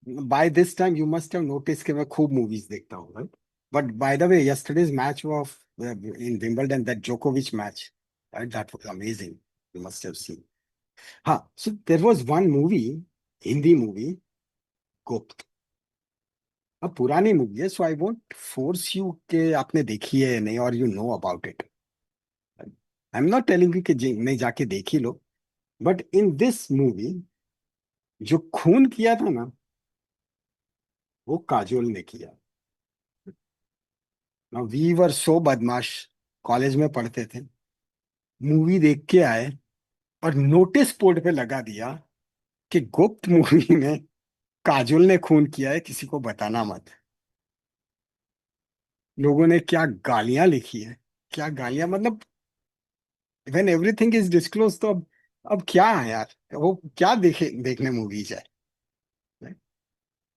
S1: By this time, you must have noticed कि मैं खूब movies देखता हूँ, right? But by the way, yesterday's match of in Wimbledon, that Djokovic match, right? That was amazing. You must have seen. हाँ, so there was one movie, Hindi movie, गुप्त. अब पुरानी movie है, so I won't force you कि आपने देखी है नहीं, or you know about it. I'm not telling you कि नहीं जाके देखी लो, but in this movie, जो खून किया था ना, वो काजोल ने किया. Now we were so बदमाश, कॉलेज में पढ़ते थे, मूवी देख के आए और नोटिस बोर्ड पे लगा दिया कि गुप्त मूवी में काजोल ने खून किया है, किसी को बताना मत. लोगों ने क्या गालियां लिखी है, क्या गालियां, मतलब व्हेन एवरीथिंग इज डिस्क्लोज, तो अब क्या है यार, वो क्या देखने मूवीज है.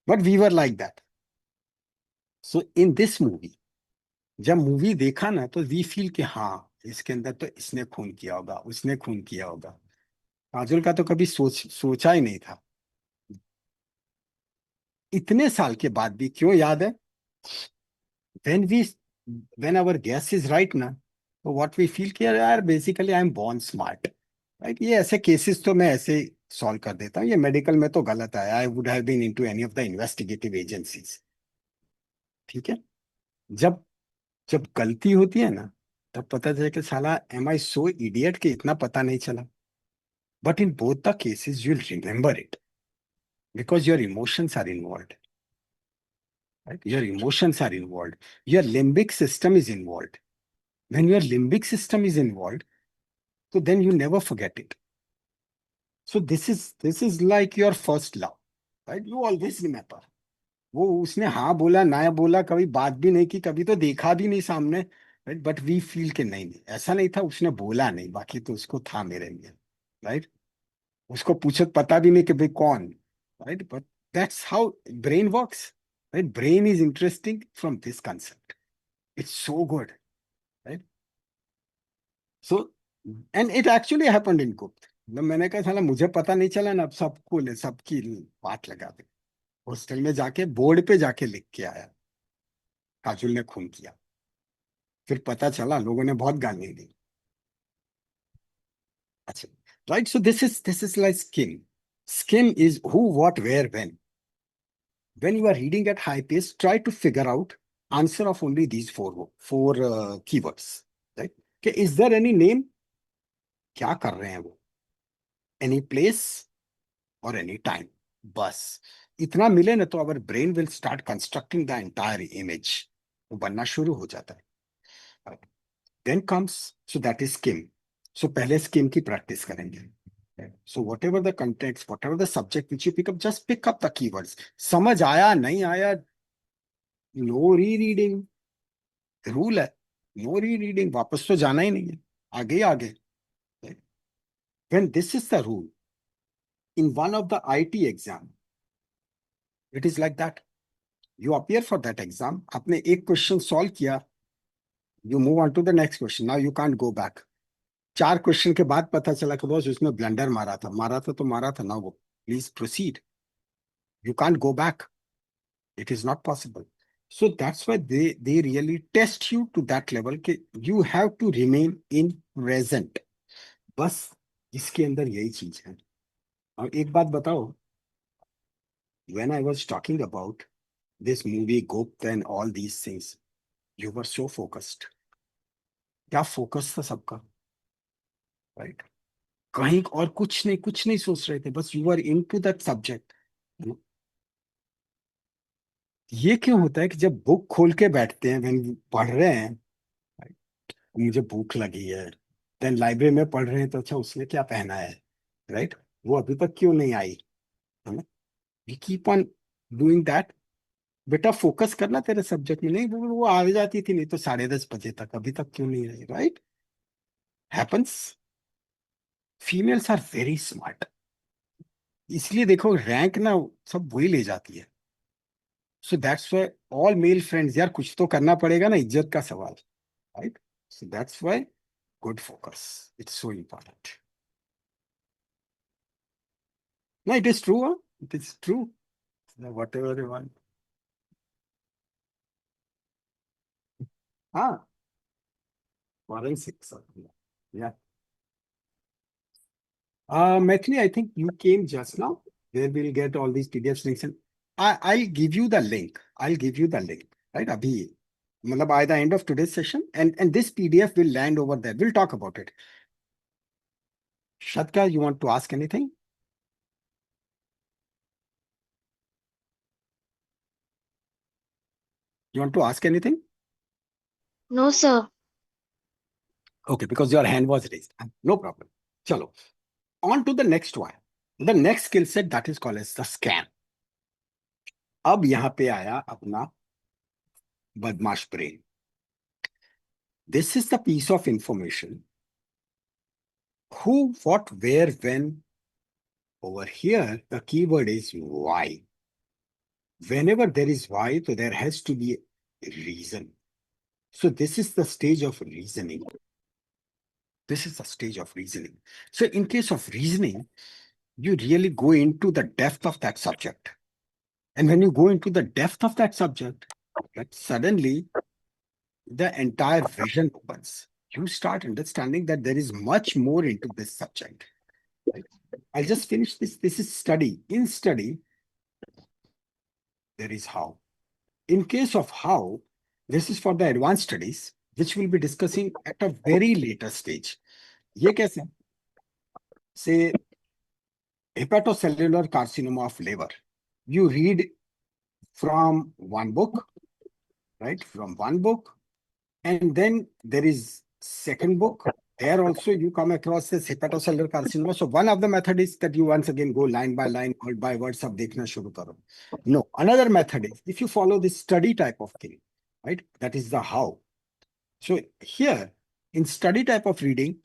S1: But we were like that. So in this movie, जब मूवी देखा ना, तो वी फील कि हाँ, इसके अंदर तो इसने खून किया होगा, उसने खून किया होगा. काजल का तो कभी सोचा ही नहीं था। इतने साल के बाद भी क्यों याद है? when we when our guess is right ना, तो what we feel कि यार basically I am born smart, right. ये ऐसे केसेस तो मैं ऐसे सॉल्व कर देता हूँ, ये मेडिकल में तो गलत है, I would have been into any of the investigative agencies. ठीक है। जब जब गलती होती है ना, तब पता चले कि साला एम आई सो इडियट कि इतना पता नहीं चला। But in both the cases you remember it because your emotions are involve, right? Your emotions are involved. Your limbic system is involved. When your limbic system is involved, so then you never forget it. So this is like your first love, right? You always remember. वो उसने हाँ बोला ना बोला, कभी बात भी नहीं की, कभी तो देखा भी नहीं सामने, राइट। बट वी फील कि नहीं नहीं ऐसा नहीं था, उसने बोला नहीं, बाकी तो उसको था मेरे लिए, राइट। उसको पूछो पता भी नहीं कि भाई कौन, right. But that's how brain works, right. Brain is interesting from this concept, it's so good, right? So, and it actually happened in Gupt. मैंने कहा साला मुझे पता नहीं चला ना, अब सबको सबकी बात लगा दी। हॉस्टल में जाके बोर्ड पे जाके लिख के आया, काजुल ने खून किया। फिर पता चला, लोगों ने बहुत गाली दी। अच्छा, right. So this is like scheme. Skim is who, what, where, when. When you are reading at high pace, try to figure out answer of only these four keywords, right? Okay, is there any name? क्या कर रहे हैं वो? Any place or any time? बस इतना मिले ना, तो our brain will start constructing the entire image, वो बनना शुरू हो जाता है। Then comes, so that is skim. So पहले skim की practice करेंगे। So whatever the context, whatever the subject which you pick up, just pick up the keywords. समझ आया नहीं आया, no rereading, रूल है, no rereading, वापस तो जाना ही नहीं है, आगे ही आगे। When this is the rule, in one of the IT exam, it is like that. You appear for that exam, आपने एक क्वेश्चन सॉल्व किया, you move on to the next question. Now you can't go back. 4 question के बाद पता चला कि boss उसने blunder मारा था ना, वो please proceed, you can't go back, it is not possible. So that's why they really test you to that level कि you have to remain in present. बस इसके अंदर यही चीज है। और एक बात बताओ, when I was talking about this movie Gupta and all these things, you were so focused. क्या फोकस था सबका, राइट? कहीं और कुछ नहीं सोच रहे थे, बस you are into that subject. ये क्यों होता है कि जब बुक खोल के बैठते हैं, when पढ़ रहे हैं, right? मुझे भूख लगी है, देन लाइब्रेरी में पढ़ रहे हैं, तो अच्छा उसने क्या पहना है, राइट? वो अभी तक क्यों नहीं आई, है ना? We keep on doing that. बेटा फोकस करना तेरे सब्जेक्ट में, नहीं वो आ जाती थी, नहीं तो 10:30 बजे तक, अभी तक क्यों नहीं आई, right? Happens. Females are very smart, इसलिए देखो रैंक ना सब वही ले जाती है। So that's why all male friends, यार कुछ तो करना पड़ेगा ना, इज्जत का सवाल, right? So that's why good focus, it's so important. No, it is true, huh? It is true, whatever you want. हाँ, forensics, yeah. Maithili, I think you came just now, where we'll get all these PDF links, and I'll give you the link. Right? Abhi, matlab by the end of today's session, and this PDF will land over there. We'll talk about it. Shatka, you want to ask anything? You want to ask anything?
S4: No, sir.
S1: Okay, because your hand was raised. No problem. Chalo. On to the next one. The next skill set, that is called as the scan. अब यहाँ पे आया अपना बदमाश brain. This is the piece of information. Who, what, where, when. Over here, the keyword is why. Whenever there is why, so there has to be a reason. So this is the stage of reasoning. This is the stage of reasoning. So in case of reasoning, you really go into the depth of that subject. And when you go into the depth of that subject, that suddenly the entire vision opens. You start understanding that there is much more into this subject. Right? I'll just finish this. This is study. In study, there is how. In case of how, this is for the advanced studies, which we'll be discussing at a very later stage. ये कैसे? Say hepatocellular carcinoma of liver. You read from one book, right? From one book, and then there is second book. There also you come across this hepatocellular carcinoma. So one of the method is that you once again go line by line, word by word, sab dekhna shuru karo. No, another method is if you follow this study type of thing, right? That is the how. So here in study type of reading,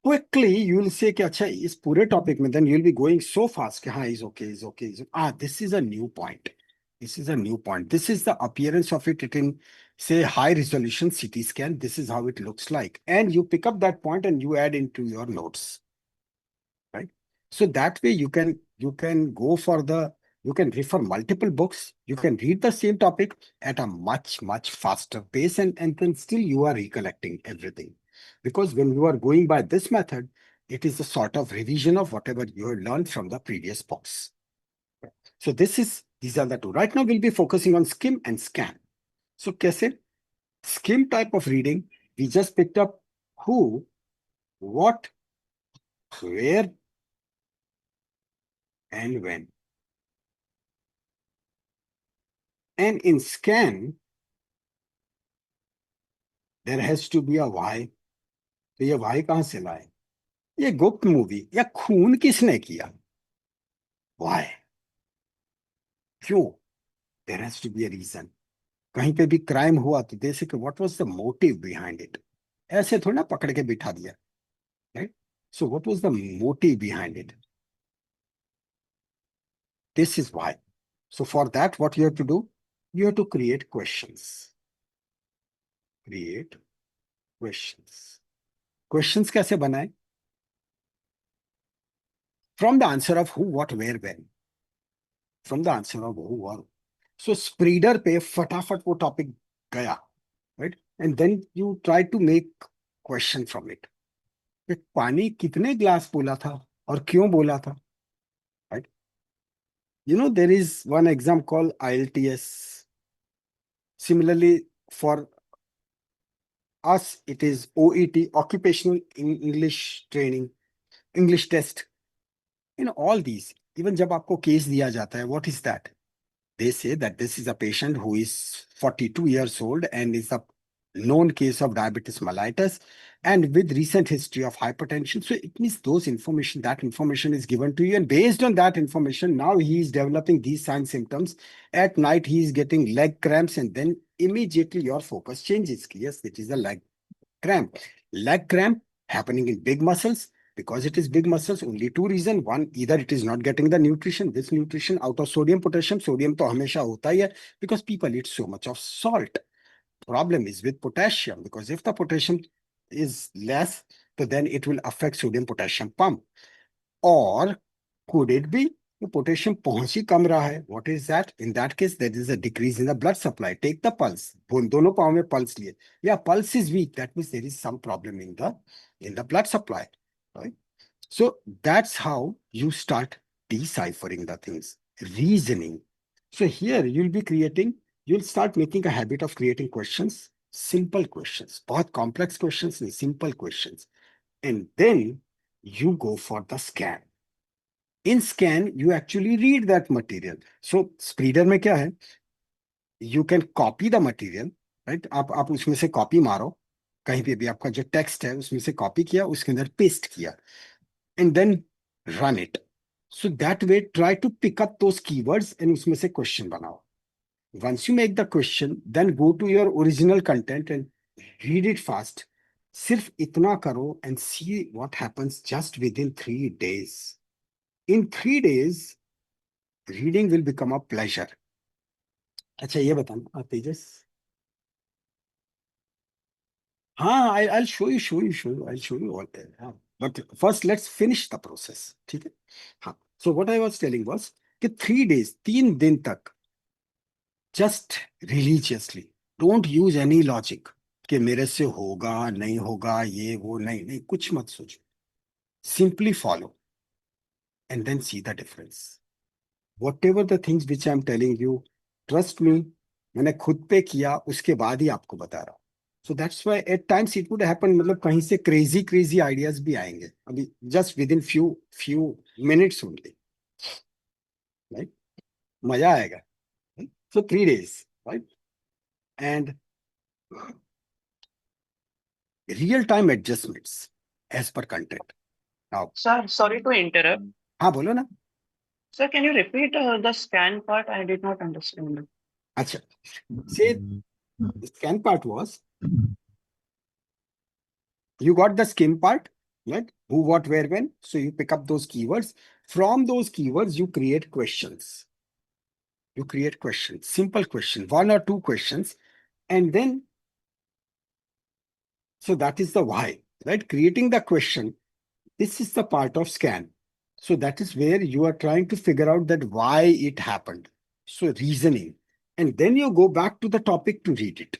S1: quickly you will say कि अच्छा इस पूरे topic में then you will be going so fast कि हाँ is okay, is okay, is this is a new point. This is a new point. This is the appearance of it in say high resolution CT scan. This is how it looks like. And you pick up that point and you add into your notes. Right? So that way you can go for the you can refer multiple books, you can read the same topic at a much, much faster pace, and then still you are recollecting everything. Because when you are going by this method, it is a sort of revision of whatever you have learned from the previous books. So these are the two. Right now we'll be focusing on skim and scan. So kaise? Skim type of reading, we just picked up who, what, where, and when. And in scan, there has to be a why. तो ये why कहां से लाए? ये गुप्त movie या खून किसने किया? Why? क्यों? There has to be a reason. कहीं पे भी क्राइम हुआ तो जैसे कि what was the motive behind it? ऐसे थोड़ा ना पकड़ के बिठा दिया, right? So what was the motive behind it? This is why. So for that, what you have to do? You have to create questions. Create questions. Questions कैसे बनाए? From the answer of who, what, where, when. From the answer of who, what. So spreader पे फटाफट वो topic गया, right? And then you try to make question from it. पानी कितने glass बोला था और क्यों बोला था, right? You know, there is one exam called IELTS. Similarly, for us, it is OET, Occupational English Training, English Test. You know, all these, even जब आपको case दिया जाता है, what is that? They say that this is a patient who is 42 years old and is a known case of diabetes mellitus and with recent history of hypertension. So it means that information is given to you, and based on that information, now he is developing these signs symptoms. At night, he is getting leg cramps, and then immediately your focus changes. Yes, it is a leg cramp. Leg cramp happening in big muscles. Because it is big muscles, only two reasons. One, either it is not getting the nutrition, this nutrition out of sodium, potassium. Sodium to hamesha hota hai because people eat so much of salt. Problem is with potassium, because if the potassium is less, so then it will affect sodium potassium pump. Or could it be the potassium पहुंच ही कम रहा है? What is that? In that case, there is a decrease in the blood supply. Take the pulse. दोनों पाँव में pulse लिए. Yeah, pulse is weak. That means there is some problem in the blood supply. Right? So that's how you start deciphering the things, reasoning. So here you'll start making a habit of creating questions, simple questions, बहुत complex questions and simple questions. And then you go for the scan. In scan, you actually read that material. So spreader में क्या है? You can copy the material, right? आप उसमें से copy मारो. कहीं पे भी आपका जो टेक्स्ट है उसमें से कॉपी किया, उसके अंदर पेस्ट किया, and then run it. So that way, try to pick up those keywords and उसमें से question बनाओ. Once you make the question, then go to your original content and read it fast. सिर्फ इतना करो and see what happens just within 3 days. In 3 days, reading will become a pleasure. अच्छा ये बताना तेजस, I'll show you. I'll show you all that. But first, let's finish the process. ठीक है? हाँ. So what I was telling was कि 3 days, 3 दिन तक, just religiously, don't use any logic कि मेरे से होगा नहीं होगा ये वो नहीं नहीं कुछ मत सोचो. Simply follow and then see the difference. Whatever the things which I'm telling you, trust me, मैंने खुद पे किया उसके बाद ही आपको बता रहा हूँ. So that's why at times it would happen, मतलब कहीं से crazy ideas भी आएंगे अभी just within few minutes only, right? मजा आएगा. Right? So 3 days, right? And real time adjustments as per content. Now,
S6: Sir, sorry to interrupt.
S1: हाँ बोलो ना.
S6: Sir, can you repeat the scan part? I did not understand.
S1: अच्छा, say the scan part was, you got the skim part, right? Who, what, where, when. So you pick up those keywords. From those keywords, you create questions. You create questions, simple question, 1 or 2 questions. And then, so that is the why, right? Creating the question. This is the part of scan. So that is where you are trying to figure out that why it happened. So reasoning. And then you go back to the topic to read it.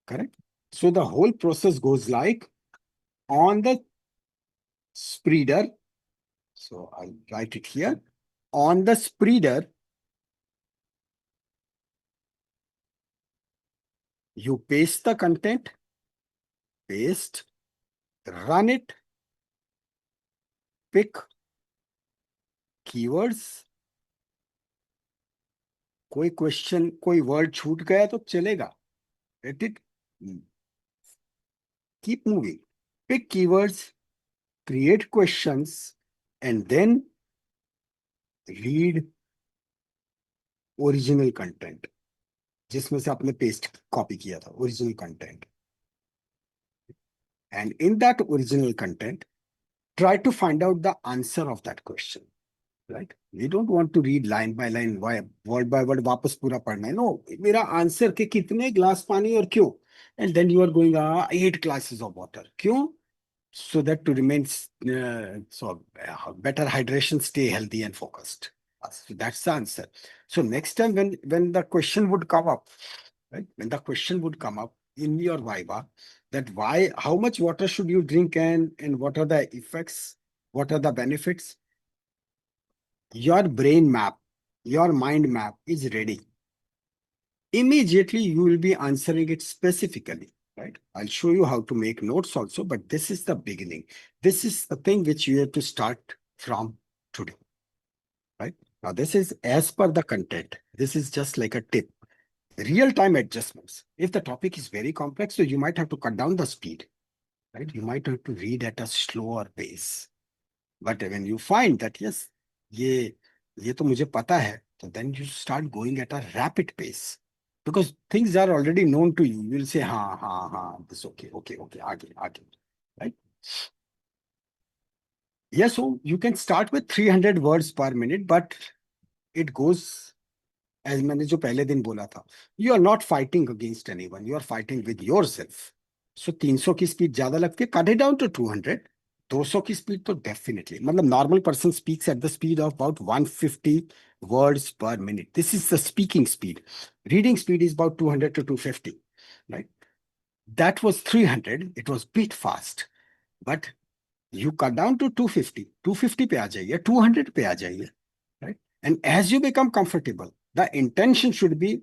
S1: Correct? So the whole process goes like on the spreader. So I'll write it here. On the spreader, you paste the content, paste, run it, pick keywords. कोई question कोई word छूट गया तो चलेगा. Let it keep moving. Pick keywords, create questions, and then read original content. जिसमें से आपने paste copy किया था, original content. And in that original content, try to find out the answer of that question. Right? We don't want to read line by line, word by word, वापस पूरा पढ़ना है. No, मेरा answer के कितने glass पानी और क्यों? And then you are going 8 glasses of water. क्यों? So that to remain better hydration, stay healthy and focused. So that's the answer. So next time when the question would come up, right? When the question would come up in your Viva, that how much water should you drink and what are the effects, what are the benefits? Your brain map, your mind map is ready. Immediately you will be answering it specifically, right? I'll show you how to make notes also, but this is the beginning. This is the thing which you have to start from today, right? Now this is as per the content. This is just like a tip. Real-time adjustments. If the topic is very complex, so you might have to cut down the speed, right? You might have to read at a slower pace. But when you find that, yes, ये तो मुझे पता है, so then you start going at a rapid pace. Because things are already known to you. You will say, this okay, आगे, right? Yes, so you can start with 300 words per minute, but it goes, as मैंने जो पहले दिन बोला था, you are not fighting against anyone. You are fighting with yourself. So 300 की speed ज्यादा लगती है, cut it down to 200. 200 की स्पीड तो definitely, मतलब normal person speaks at the speed of about 150 words per minute. This is the speaking speed. Reading speed is about 200 to 250, right? That was 300. It was bit fast, but you cut down to 250. 250 पे आ जाइए, 200 पे आ जाइए, right? And as you become comfortable, the intention should be,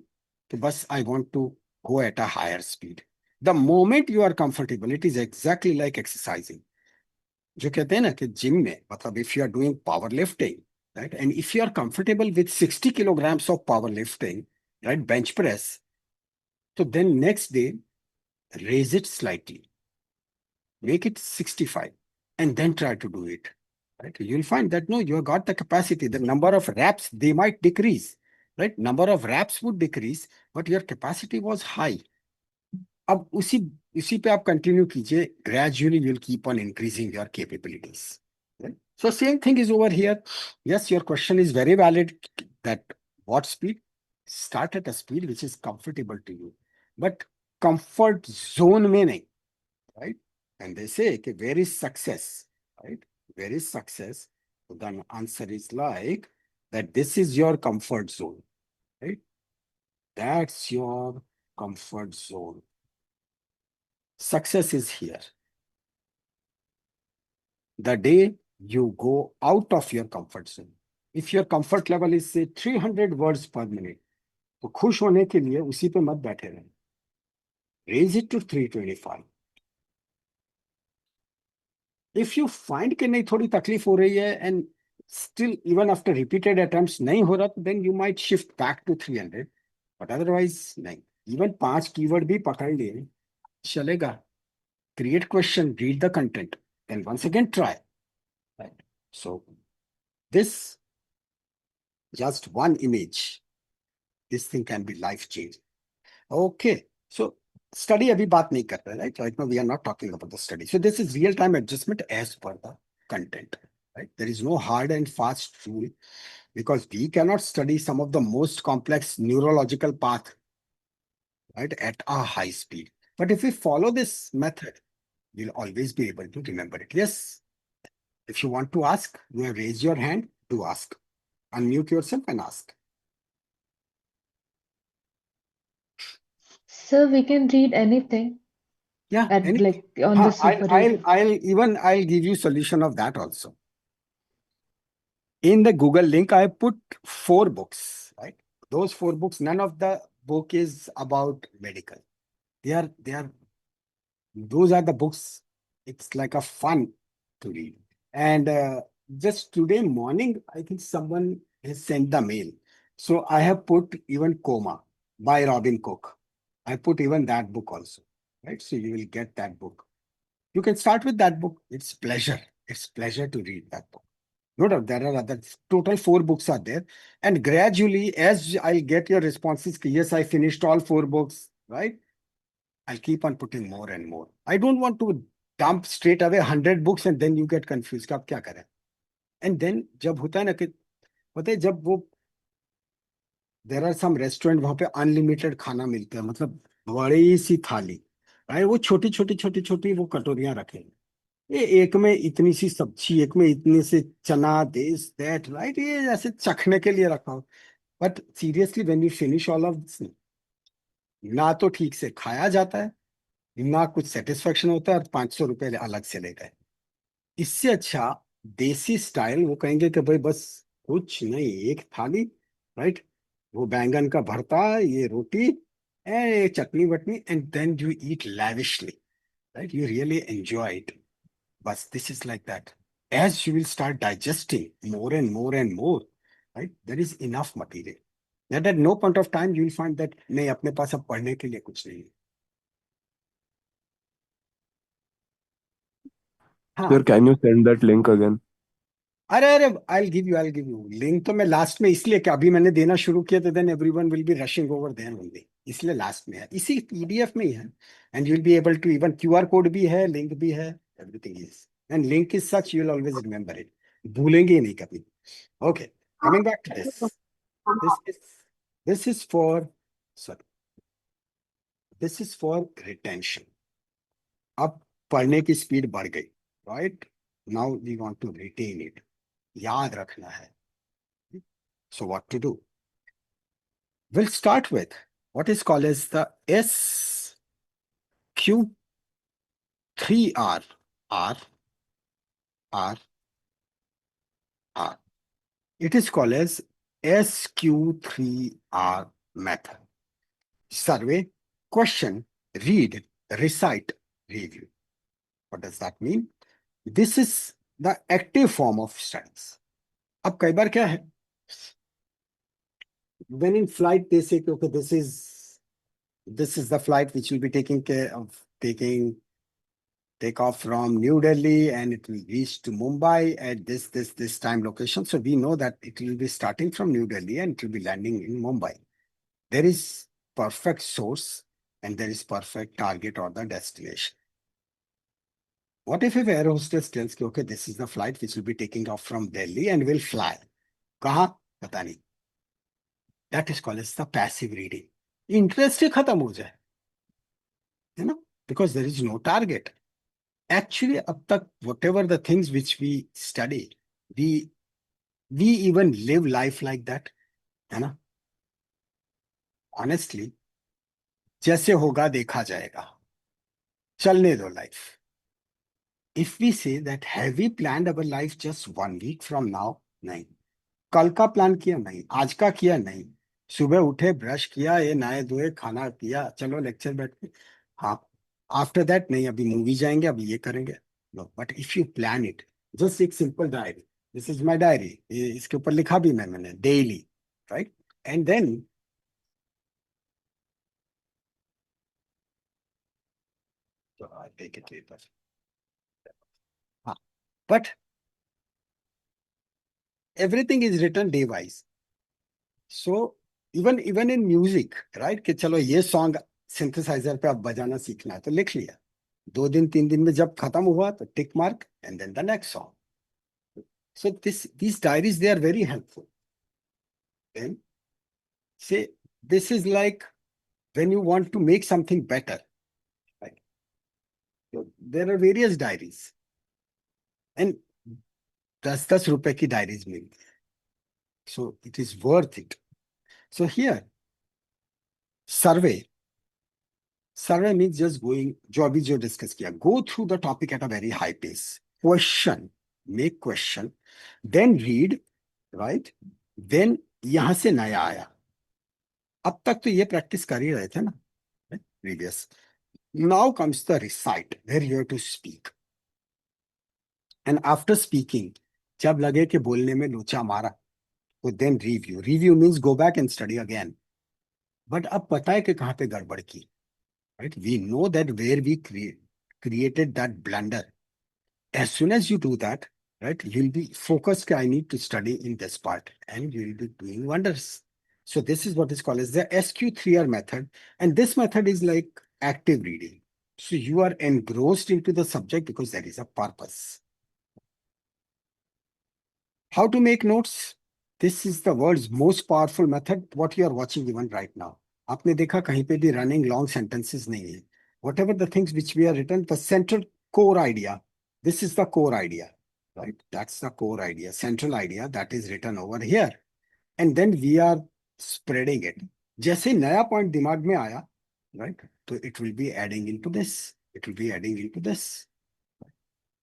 S1: bus, I want to go at a higher speed. The moment you are comfortable, it is exactly like exercising. जो कहते हैं ना कि gym में, मतलब if you are doing powerlifting, right? And if you are comfortable with 60 kilograms of powerlifting, right? Bench press. So then next day, raise it slightly. Make it 65 and then try to do it. Right? You'll find that no, you have got the capacity. The number of reps, they might decrease. Right? Number of reps would decrease, but your capacity was high. अब उसी पे आप continue कीजिए. Gradually you'll keep on increasing your capabilities. Right? So same thing is over here. Yes, your question is very valid. That what speed? Start at a speed which is comfortable to you. But comfort zone में नहीं, right? And they say कि where is success, right? Where is success? So the answer is like that this is your comfort zone, right? That's your comfort zone. Success is here. The day you go out of your comfort zone. If your comfort level is say 300 words per minute, तो खुश होने के लिए उसी पे मत बैठे रहें. Raise it to 325. If you find कि नहीं थोड़ी तकलीफ हो रही है and still even after repeated attempts नहीं हो रहा, then you might shift back to 300. But otherwise नहीं. Even 5 कीवर्ड भी पकड़ लिए चलेगा. Create question, read the content, then once again try. Right. So this just one image, this thing can be life changing. Okay. So study abhi baat nahi kar rahe, right? Right now we are not talking about the study. So this is real time adjustment as per the content, right? There is no hard and fast rule because we cannot study some of the most complex neurological path, right, at a high speed. But if we follow this method, we'll always be able to remember it. Yes. If you want to ask, you have raised your hand to ask. Unmute yourself and ask.
S7: Sir, we can read anything
S1: Yeah,
S7: at
S1: anything.
S7: like on the super reader.
S1: I'll give you solution of that also. In the Google link, I put 4 books, right? Those 4 books, none of the book is about medical. Those are the books. It's like a fun to read. And just today morning, I think someone has sent the mail. So I have put even Coma by Robin Cook. I put even that book also, right? So you will get that book. You can start with that book. It's pleasure. It's pleasure to read that book. No doubt there are other, total 4 books are there. And gradually, as I'll get your responses, yes, I finished all 4 books, right? I'll keep on putting more and more. I don't want to dump straight away 100 books and then you get confused. कि आप क्या करें? And then जब होता है ना कि पता है जब वो there are some restaurant वहाँ पे unlimited खाना मिलता है, मतलब बड़ी सी थाली, right? वो छोटी छोटी छोटी छोटी वो कटोरियां रखे, ये एक में इतनी सी सब्जी, एक में इतने से चना, this that, right? ये ऐसे चखने के लिए रखा हो. But seriously, when you finish all of this, ना तो ठीक से खाया जाता है, ना कुछ सेटिस्फेक्शन होता है और 500 रुपए अलग से ले गए. इससे अच्छा देसी स्टाइल वो कहेंगे कि भाई बस कुछ नहीं, एक थाली, राइट, वो बैंगन का भरता, ये रोटी, चटनी वटनी, and then you eat lavishly, right, you really enjoy it. बस this is like that. As you will start digesting more and more and more, right, there is enough material that at no point of time you will find that नहीं, अपने पास अब पढ़ने के लिए कुछ नहीं है. हाँ,
S8: Sir, can you send that link again?
S1: अरे I'll give you लिंक. तो मैं लास्ट में इसलिए कि अभी मैंने देना शुरू किया तो then everyone will be rushing over there only, इसलिए लास्ट में है, इसी पीडीएफ में ही है. And you will be able to, even QR code भी है, लिंक भी है, everything is, and link is such you will always remember it, भूलेंगे ही नहीं कभी. Okay, coming back to this is for, sorry, this is for retention. अब पढ़ने की स्पीड बढ़ गई, right? Now we want to retain it, याद रखना है. So what to do? We'll start with what is called as the SQ3R. R. It is called as SQ3R method. Survey, question, read, recite, review. What does that mean? This is the active form of studies. अब कई बार क्या है, when in flight they say okay, this is the flight which will be taking care of take off from New Delhi and it will reach to Mumbai at this time location. So we know that it will be starting from New Delhi and it will be landing in Mumbai. There is perfect source and there is perfect target or the destination. What if air hostess tells you, okay, this is the flight which will be taking off from Delhi and will fly? कहाँ? पता नहीं. That is called as the passive reading. Interest ही खत्म हो जाए. because there is no target. Actually, up tak, whatever the things which we study, we even live life like that, honestly. जैसे होगा देखा जाएगा, चलने दो life. If we say that have we planned our life just 1 week from now? नहीं. कल का plan किया नहीं, आज का किया नहीं. सुबह उठे, ब्रश किया, ये नहाए धोए, खाना किया, चलो लेक्चर बैठ के. हाँ, आफ्टर दैट नहीं, अभी मूवी जाएंगे, अभी ये करेंगे. No, but if you plan it, just एक simple diary, this is my diary, इसके ऊपर लिखा भी मैंने daily, right? And then I take it later. But everything is written day wise. So even in music, right? कि चलो ये song synthesizer पे अब बजाना सीखना है तो लिख लिया. 2 दिन 3 दिन में जब खत्म हुआ तो tick mark and then the next song. So these diaries, they are very helpful. Then say this is like when you want to make something better. Right? So there are various diaries. And 10 रुपए की diaries मिलती है. So it is worth it. So here, survey means just going, जो अभी जो discuss किया, go through the topic at a very high pace. Make question, then read, right? Then यहाँ से नया आया. अब तक तो ये practice कर ही रहे थे ना, previous. Now comes the recite, where you have to speak. And after speaking, जब लगे कि बोलने में लोचा मारा, तो then review. Review means go back and study again. But अब पता है कि कहाँ पे गड़बड़ की. Right? We know that where we created that blunder. As soon as you do that, right, you'll be focused. I need to study in this part, and you will be doing wonders. So this is what is called as the SQ3R method, and this method is like active reading. So you are engrossed into the subject because there is a purpose. How to make notes? This is the world's most powerful method. What you are watching even right now. आपने देखा कहीं पे भी running long sentences नहीं है. Whatever the things which we are written, the central core idea. This is the core idea, right? That's the core idea, central idea that is written over here. And then we are spreading it. जैसे नया point दिमाग में आया, right? So it will be adding into this. It will be adding into this.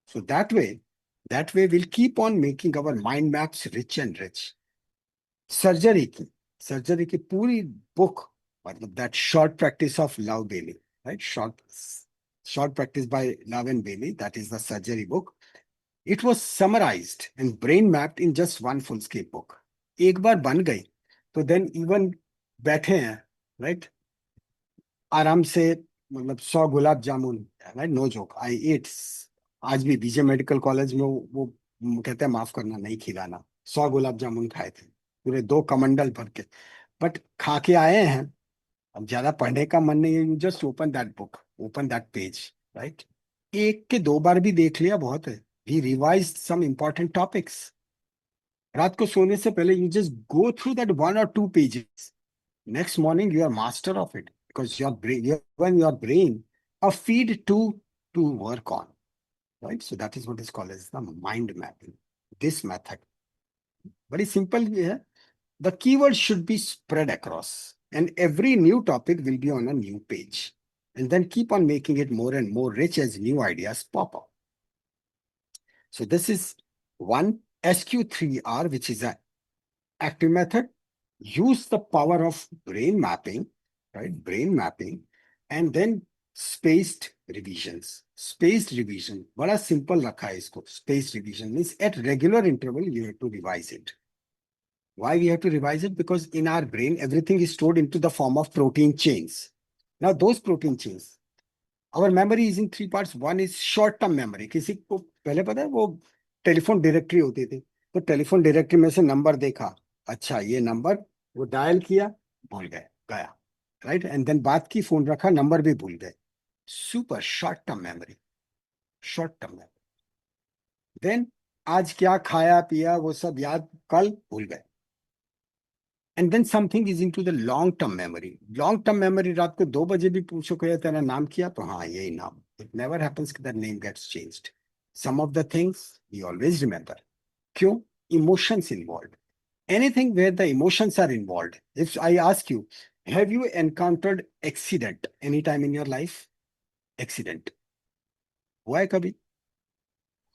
S1: So that way we'll keep on making our mind maps rich and rich. Surgery की पूरी book, that short practice of Love Bailey, right? Short practice by Love and Bailey, that is the surgery book. It was summarized and brain mapped in just one full scale book. एक बार बन गई, तो then even बैठे हैं, right? आराम से, मतलब 100 gulab jamun, right? No joke. I ate, आज भी बीजे मेडिकल कॉलेज में वो कहते हैं माफ करना, नहीं खिलाना, 100 गुलाब जामुन खाए थे, पूरे 2 कमंडल भर के. बट खा के आए हैं, अब ज्यादा पढ़ने का मन नहीं है, you just open that book, open that page, right? 1 के 2 बार भी देख लिया बहुत है. We revise some important topics. रात को सोने से पहले you just go through that 1 or 2 pages. Next morning you are master of it because your brain a feed to work on, right? So that is what is called as the mind mapping. This method very simple here. The keywords should be spread across, and every new topic will be on a new page, and then keep on making it more and more rich as new ideas pop up. So this is one SQ3R, which is an active method. Use the power of brain mapping, right? Brain mapping, and then spaced revisions. Spaced revision, बड़ा simple रखा है इसको. Spaced revision means at regular interval you have to revise it. Why we have to revise it? Because in our brain everything is stored into the form of protein chains. Now those protein chains, our memory is in 3 parts. One is short-term memory. किसी को पहले पता है वो telephone directory होती थी, तो telephone directory में से नंबर देखा, अच्छा ये नंबर, वो डायल किया, भूल गए, गया, राइट? एंड देन बात की, फोन रखा, नंबर भी भूल गए. Super short term memory, short term memory. Then आज क्या खाया पिया वो सब याद, कल भूल गए. And then something is into the long term memory. Long term memory, रात को 2 बजे भी पूछो कि तेरा नाम किया तो हाँ यही नाम. It never happens that the name gets changed. Some of the things we always remember. क्यों? Emotions involved. Anything where the emotions are involved. If I ask you, have you encountered accident anytime in your life? Accident. हुआ है कभी?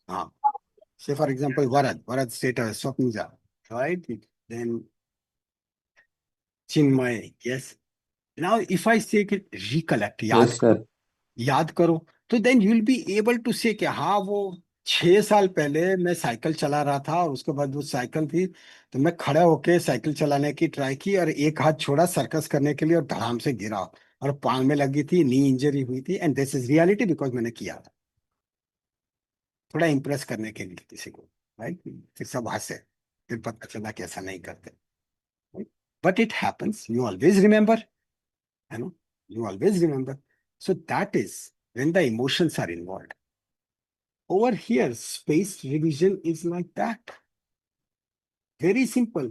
S1: हाँ. Say for example, Varad status, Swapnija, right? Then Chinmay, yes. Now, if I say कि recollect,
S3: Yes, sir.
S1: याद करो, तो then you'll be able to say कि हाँ वो 6 साल पहले मैं साइकिल चला रहा था और उसके बाद वो साइकिल थी तो मैं खड़ा होके साइकिल चलाने की ट्राई की और एक हाथ छोड़ा सर्कस करने के लिए और धड़ाम से गिरा और पांव में लगी थी, नी इंजरी हुई थी. And this is reality because मैंने किया था थोड़ा इंप्रेस करने के लिए किसी को, राइट. फिर सब हंसे, फिर पता चला कि ऐसा नहीं करते. But it happens, you always remember, you know, you always remember. So that is when the emotions are involved. Over here, space revision is like that. Very simple.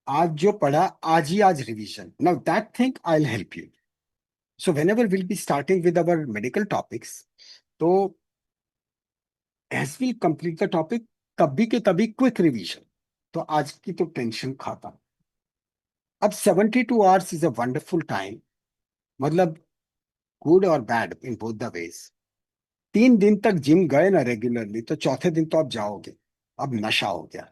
S1: आज जो पढ़ा आज ही आज revision. Now that thing I'll help you. So whenever we'll be starting with our medical topics, तो as we complete the topic, कभी के तभी quick revision. तो आज की तो टेंशन खाता. अब 72 hours is a wonderful time. मतलब good or bad in both the ways. 3 दिन तक जिम गए ना रेगुलरली तो चौथे दिन तो आप जाओगे, अब नशा हो गया.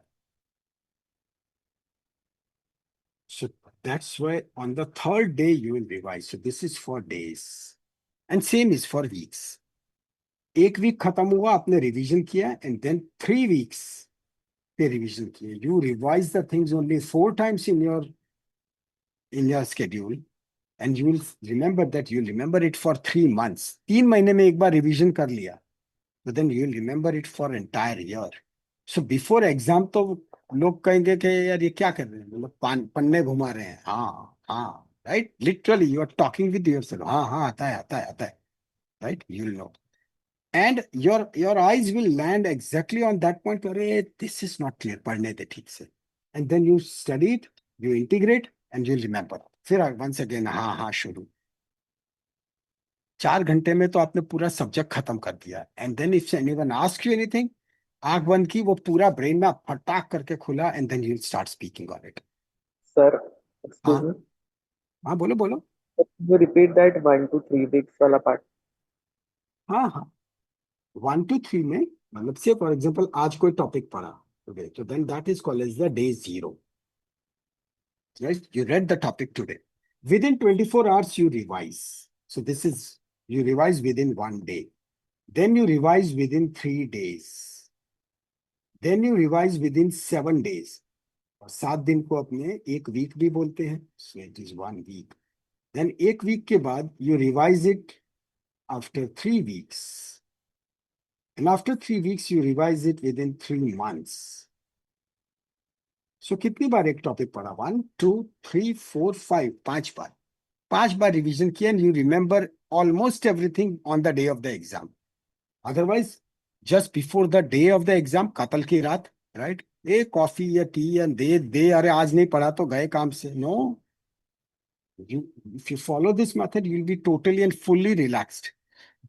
S1: So that's why on the 3rd day you will revise. So this is for days and same is for weeks. 1 week खत्म हुआ, आपने रिवीजन किया and then 3 weeks पे रिवीजन किया. You revise the things only 4 times in your schedule and you will remember that. You'll remember it for 3 months. 3 महीने में एक बार revision कर लिया. So then you'll remember it for entire year. So before exam तो लोग कहेंगे कि यार ये क्या कर रहे हैं, मतलब पन्ने घुमा रहे हैं. हाँ, right? Literally you are talking with yourself. हाँ, आता है, right? You'll know. And your eyes will land exactly on that point. अरे this is not clear, पढ़ने दे ठीक से. And then you study it, you integrate, and you'll remember. फिर once again हाँ शुरू. 4 घंटे में तो आपने पूरा सब्जेक्ट खत्म कर दिया. And then if anyone ask you anything, आंख बंद की, वो पूरा ब्रेन में फटाक करके खुला and then you start speaking on it.
S3: Sir, excuse
S1: हाँ
S3: me.
S1: हाँ, बोलो.
S3: You repeat that 1 to 3 weeks वाला part.
S1: हाँ 1 to 3 में मतलब से फॉर एग्जाम्पल आज कोई टॉपिक पढ़ा टुडे, तो then that is called as the day 0. Right, you read the topic today. Within 24 hours you revise. So this is, you revise within 1 day. Then you revise within 3 days. Then you revise within 7 days. और 7 दिन को अपने 1 week भी बोलते हैं. So it is 1 week. Then 1 week के बाद you revise it after 3 weeks. And after 3 weeks you revise it within 3 months. So कितनी बार एक टॉपिक पढ़ा? 1, 2, 3, 4, 5, 5 बार. 5 बार रिवीजन किया and you remember almost everything on the day of the exam. Otherwise, just before the day of the exam, कतल की रात, right? ए coffee या T या दे अरे आज नहीं पढ़ा तो गए काम से. No. If you follow this method, you'll be totally and fully relaxed.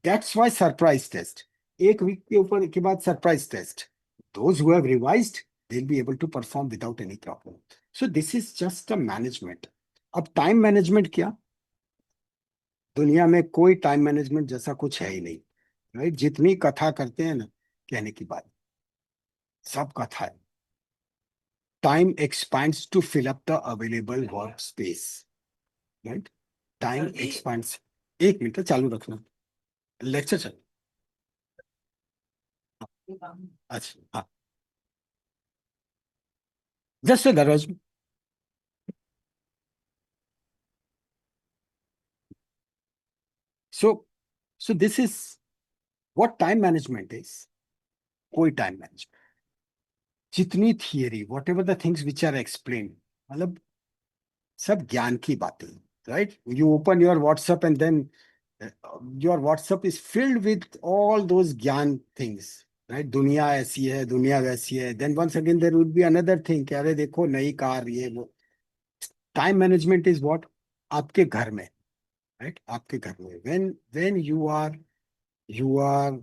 S1: That's why surprise test. 1 week के ऊपर के बाद surprise test. Those who have revised, they'll be able to perform without any problem. So this is just a management. अब time management क्या? दुनिया में कोई time management जैसा कुछ है ही नहीं, राइट? जितनी कथा करते हैं ना, कहने की बात, सब कथा है. Time expands to fill up the available work space, right? Time expands. 1 minute चालू रखना, लेक्चर चल. अच्छा हाँ, जस्ट दरवाज में. So this is what time management is. कोई टाइम मैनेजमेंट, जितनी theory, whatever the things which are explain, मतलब सब ज्ञान की बातें, right? You open your WhatsApp and then your WhatsApp is filled with all those ज्ञान things, right? दुनिया ऐसी है, दुनिया वैसी है. Then once again there would be another thing, अरे देखो नई कार, ये वो. टाइम मैनेजमेंट इज व्हाट, आपके घर में, राइट, आपके घर में when you are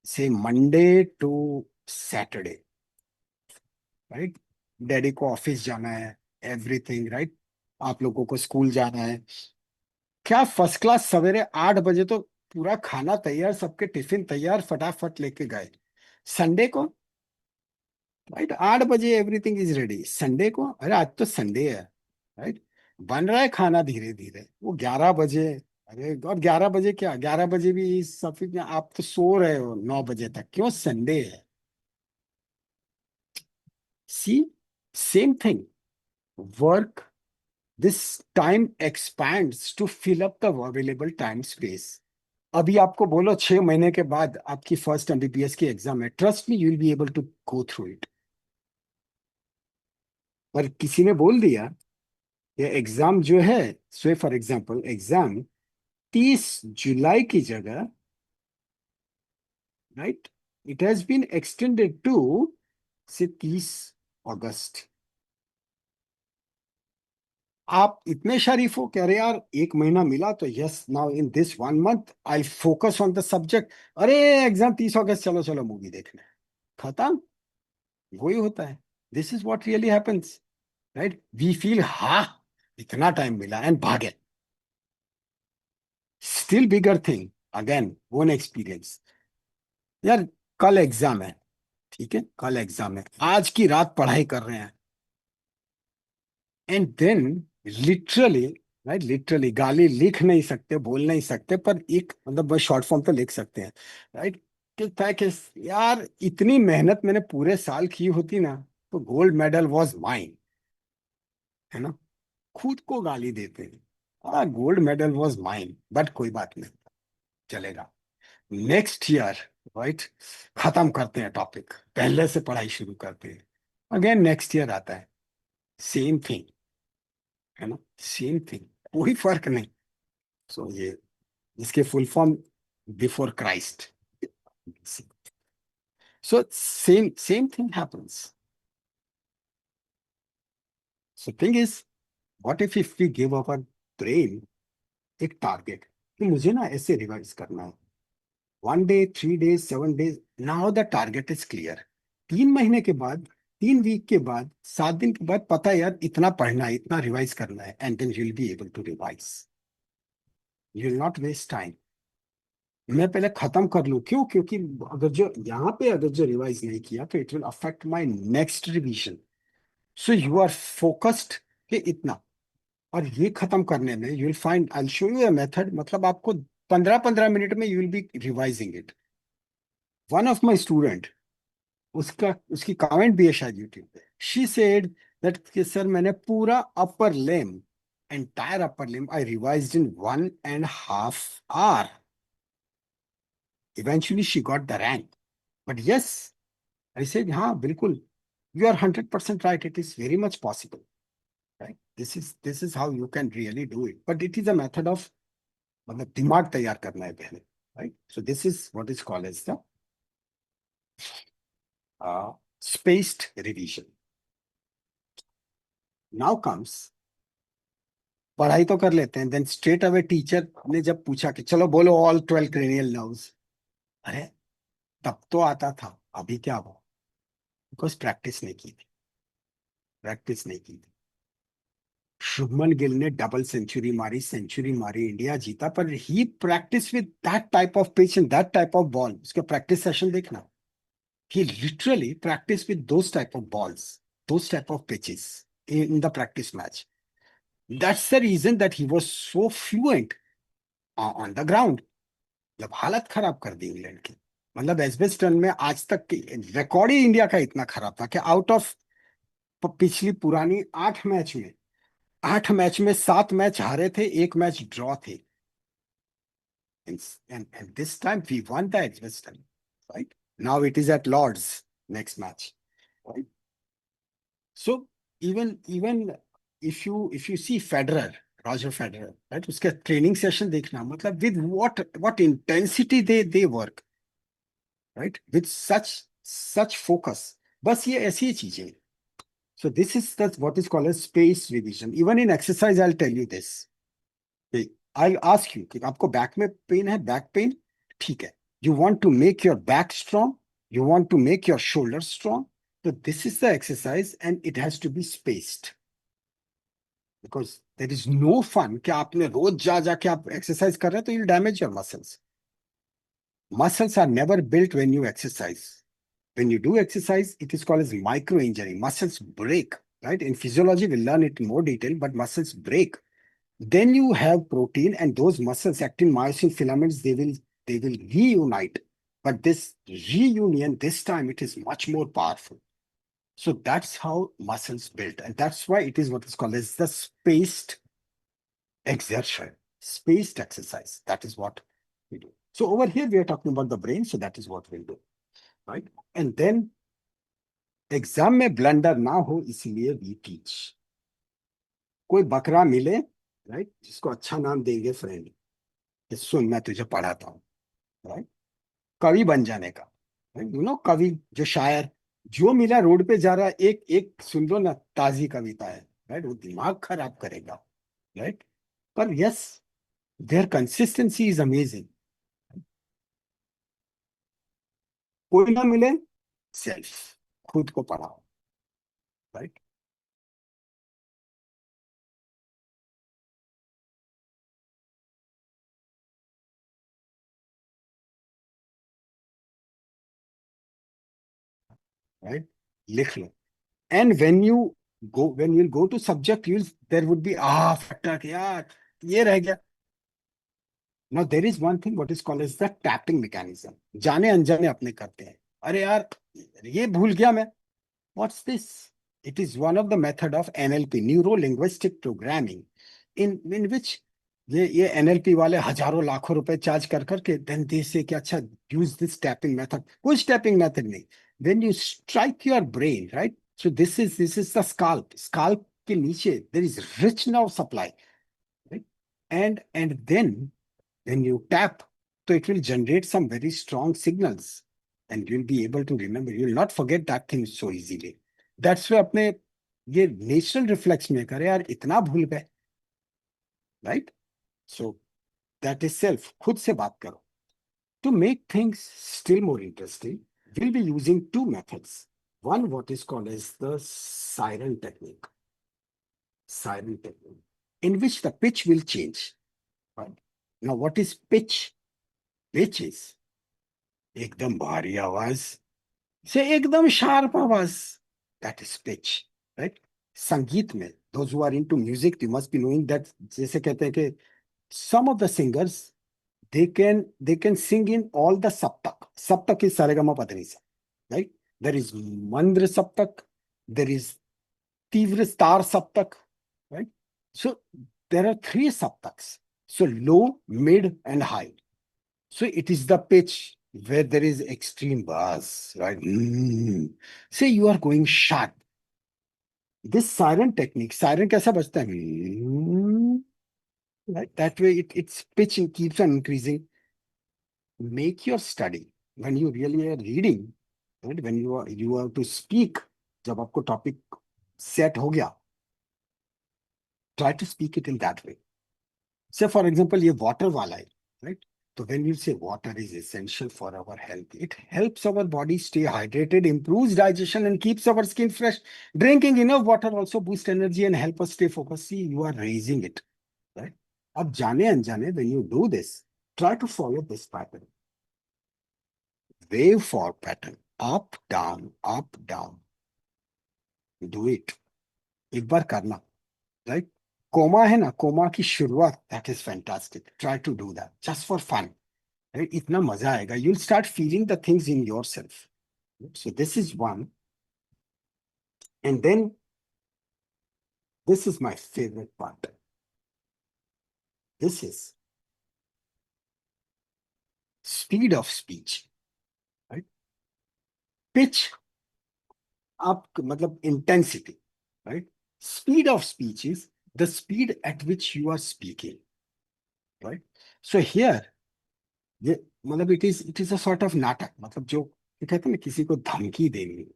S1: say Monday to Saturday, right, daddy को ऑफिस जाना है, एवरीथिंग, राइट, आप लोगों को स्कूल जाना है, क्या फर्स्ट क्लास सवेरे 8 बजे तो पूरा खाना तैयार, सबके टिफिन तैयार, फटाफट लेके गए। संडे को, राइट, 8 बजे एवरीथिंग इज रेडी। संडे को, अरे आज तो संडे है, राइट, बन रहा है खाना धीरे धीरे, वो 11 बजे, अरे और 11 बजे क्या, 11 बजे भी सब आप तो सो रहे हो 9 बजे तक, क्यों, संडे है। See, same thing, work, this time expands to fill up the available time space. अभी आपको बोलो 6 महीने के बाद आपकी फर्स्ट एमबीबीएस की एग्जाम है, trust me, you will be able to go through it. पर किसी ने बोल दिया ये एग्जाम जो है, सो फॉर एग्जांपल एग्जाम 30 जुलाई की जगह, right, it has been extended to say 30 अगस्त। आप इतने शरीफ हो, कह रहे यार 1 महीना मिला तो yes, now in this 1 month I focus on the subject. अरे एग्जाम 30 अगस्त, चलो चलो मूवी देखने, खत्म। वही होता है, this is what really happens, right, we feel हा इतना टाइम मिला एंड भागे। Still bigger thing, again one experience, यार कल एग्जाम है, ठीक है, कल एग्जाम है, आज की रात पढ़ाई कर रहे हैं, and then literally, right, literally गाली लिख नहीं सकते, बोल नहीं सकते, पर एक मतलब शॉर्ट फॉर्म तो लिख सकते हैं, राइट, कि था कि यार इतनी मेहनत मैंने पूरे साल की होती ना तो गोल्ड मेडल वाज माइन, है ना, खुद को गाली देते हैं, gold medal was mine, but कोई बात नहीं, चलेगा, नेक्स्ट ईयर, राइट, खत्म करते हैं टॉपिक, पहले से पढ़ाई शुरू करते हैं, अगेन नेक्स्ट ईयर आता है, सेम थिंग, है ना, सेम थिंग, कोई फर्क नहीं। सो ये इसके full form before Christ, so same thing happens. So thing is, what if we give our brain एक टारगेट कि मुझे ना ऐसे रिवाइज करना है, 1 day, 3 days, 7 days, now the target is clear. 3 महीने के बाद, 3 वीक के बाद, 7 दिन के बाद पता है यार इतना पढ़ना है, इतना रिवाइज करना है, and then you will be able to revise, you will not waste time. मैं पहले खत्म कर लूं, क्यों, क्योंकि अगर जो यहाँ पे अगर जो रिवाइज नहीं किया तो it will affect my next revision. So you are focused कि इतना, और ये खत्म करने में you will find, I will show you a method, मतलब आपको 15-15 मिनट में you will be revising it. One of my student, उसकी कमेंट भी है शायद यूट्यूब पे, शी सेड दैट कि सर मैंने पूरा upper limb, entire upper limb I revised in 1.5 hour। Eventually she got the rank. But yes, I said, हाँ बिल्कुल, you are 100% right. It is very much possible, right? This is how you can really do it. But it is a method of मतलब दिमाग तैयार करना है पहले, right? So this is what is called as the spaced revision. Now comes, पढ़ाई तो कर लेते हैं, देन स्ट्रेट अवे टीचर ने जब पूछा कि चलो बोलो ऑल 12 cranial nerves, अरे तब तो आता था, अभी क्या हुआ, बिकॉज प्रैक्टिस नहीं की थी, प्रैक्टिस नहीं की थी। शुभमन गिल ने डबल सेंचुरी मारी, इंडिया जीता, पर he practice with that type of pitch and that type of ball. उसके प्रैक्टिस सेशन देखना, he literally practice with those type of balls, those type of pitches in the practice match. That's the reason that he was so fluent on the ground. जब हालत खराब कर दी England की, मतलब Edgbaston में आज तक रिकॉर्ड ही इंडिया का इतना खराब था कि आउट ऑफ पिछली पुरानी 8 मैच में, 8 मैच में 7 मैच हारे थे, 1 मैच ड्रॉ थे, and this time we won the Edgbaston, right? Now it is at Lords next match, right? So even if you see Federer, Roger Federer, right? उसके training session देखना, मतलब with what intensity they work, right? With such focus. बस ये ऐसी चीजें, So this is what is called as space revision. Even in exercise, I'll tell you this. Okay, I'll ask you, कि आपको back में pain है, back pain, ठीक है. You want to make your back strong. You want to make your shoulders strong. So this is the exercise, and it has to be spaced. Because there is no fun कि आपने रोज जाके आप exercise कर रहे हैं तो you'll damage your muscles. Muscles are never built when you exercise. When you do exercise, it is called as micro injury. Muscles break, right? In physiology, we'll learn it in more detail, but muscles break. Then you have protein, and those muscles, actin myosin filaments, they will reunite. But this reunion, this time, it is much more powerful. So that's how muscles build, and that's why it is what is called as the spaced exertion, spaced exercise. That is what we do. So over here, we are talking about the brain, so that is what we'll do, right? And then exam में blunder ना हो इसलिए we teach. कोई बकरा मिले, right, जिसको अच्छा नाम देंगे फ्रेंड, सुन मैं तुझे पढ़ाता हूँ, राइट, कवि बन जाने का, यू नो, कवि जो शायर, जो मिला रोड पे जा रहा है, एक एक सुन लो ना, ताजी कविता है, राइट, वो दिमाग खराब करेगा, राइट. पर yes, there consistency is amazing. कोई ना मिले, सेल्फ, खुद को पढ़ाओ, राइट. Right, लिख लो. And when you'll go to subject, there would be factor, यार ये रह गया. Now there is one thing what is called as the tapping mechanism. जाने अनजाने अपने करते हैं, अरे यार ये भूल गया मैं. What's this? It is one of the method of NLP, neuro linguistic programming, in which ये NLP वाले हजारों लाखों रुपए चार्ज कर करके then they say कि अच्छा use this tapping method. कुछ tapping method नहीं. When you strike your brain, right? So this is the scalp. Scalp के नीचे there is rich nerve supply, right? And then when you tap, so it will generate some very strong signals, and you'll be able to remember. You'll not forget that thing so easily. That's why अपने ये natural reflex में करे यार इतना भूल गए, right? So that is self. खुद से बात करो. To make things still more interesting, we'll be using two methods. One, what is called as the siren technique. Siren technique, in which the pitch will change. Right? Now, what is pitch? Pitch is एकदम भारी आवाज से एकदम sharp आवाज. That is pitch, right? संगीत में, those who are into music, you must be knowing that, जैसे कहते हैं कि some of the singers, they can sing in all the saptak. Saptak is Saregama Padanisa, right? There is Mandra Saptak, there is Tivra Star Saptak, right? So there are three saptaks. So low, mid, and high. So it is the pitch where there is extreme bass, right? Say you are going sharp. This siren technique, siren कैसा बजता है? Right? That way its pitch keeps on increasing. Make your study when you really are reading, right? When you are to speak, जब आपको topic set हो गया, try to speak it in that way. Say for example, ये water वाला है, right? So when you say water is essential for our health, it helps our body stay hydrated, improves digestion, and keeps our skin fresh. Drinking enough water also boosts energy and help us stay focused. See, you are raising it, right? अब जाने अनजाने, when you do this, try to follow this pattern. Waveform pattern, up, down, up, down. Do it. एक बार करना, right? Coma है ना, coma की शुरुआत, that is fantastic. Try to do that just for fun. Right? इतना मजा आएगा. You'll start feeling the things in yourself. So this is one. And then this is my favorite part. This is speed of speech. Right? Pitch up, matlab intensity. Right? Speed of speech is the speed at which you are speaking. Right? So here, ये मतलब it is a sort of नाटक. मतलब जो ये कहते हैं ना, किसी को धमकी देनी,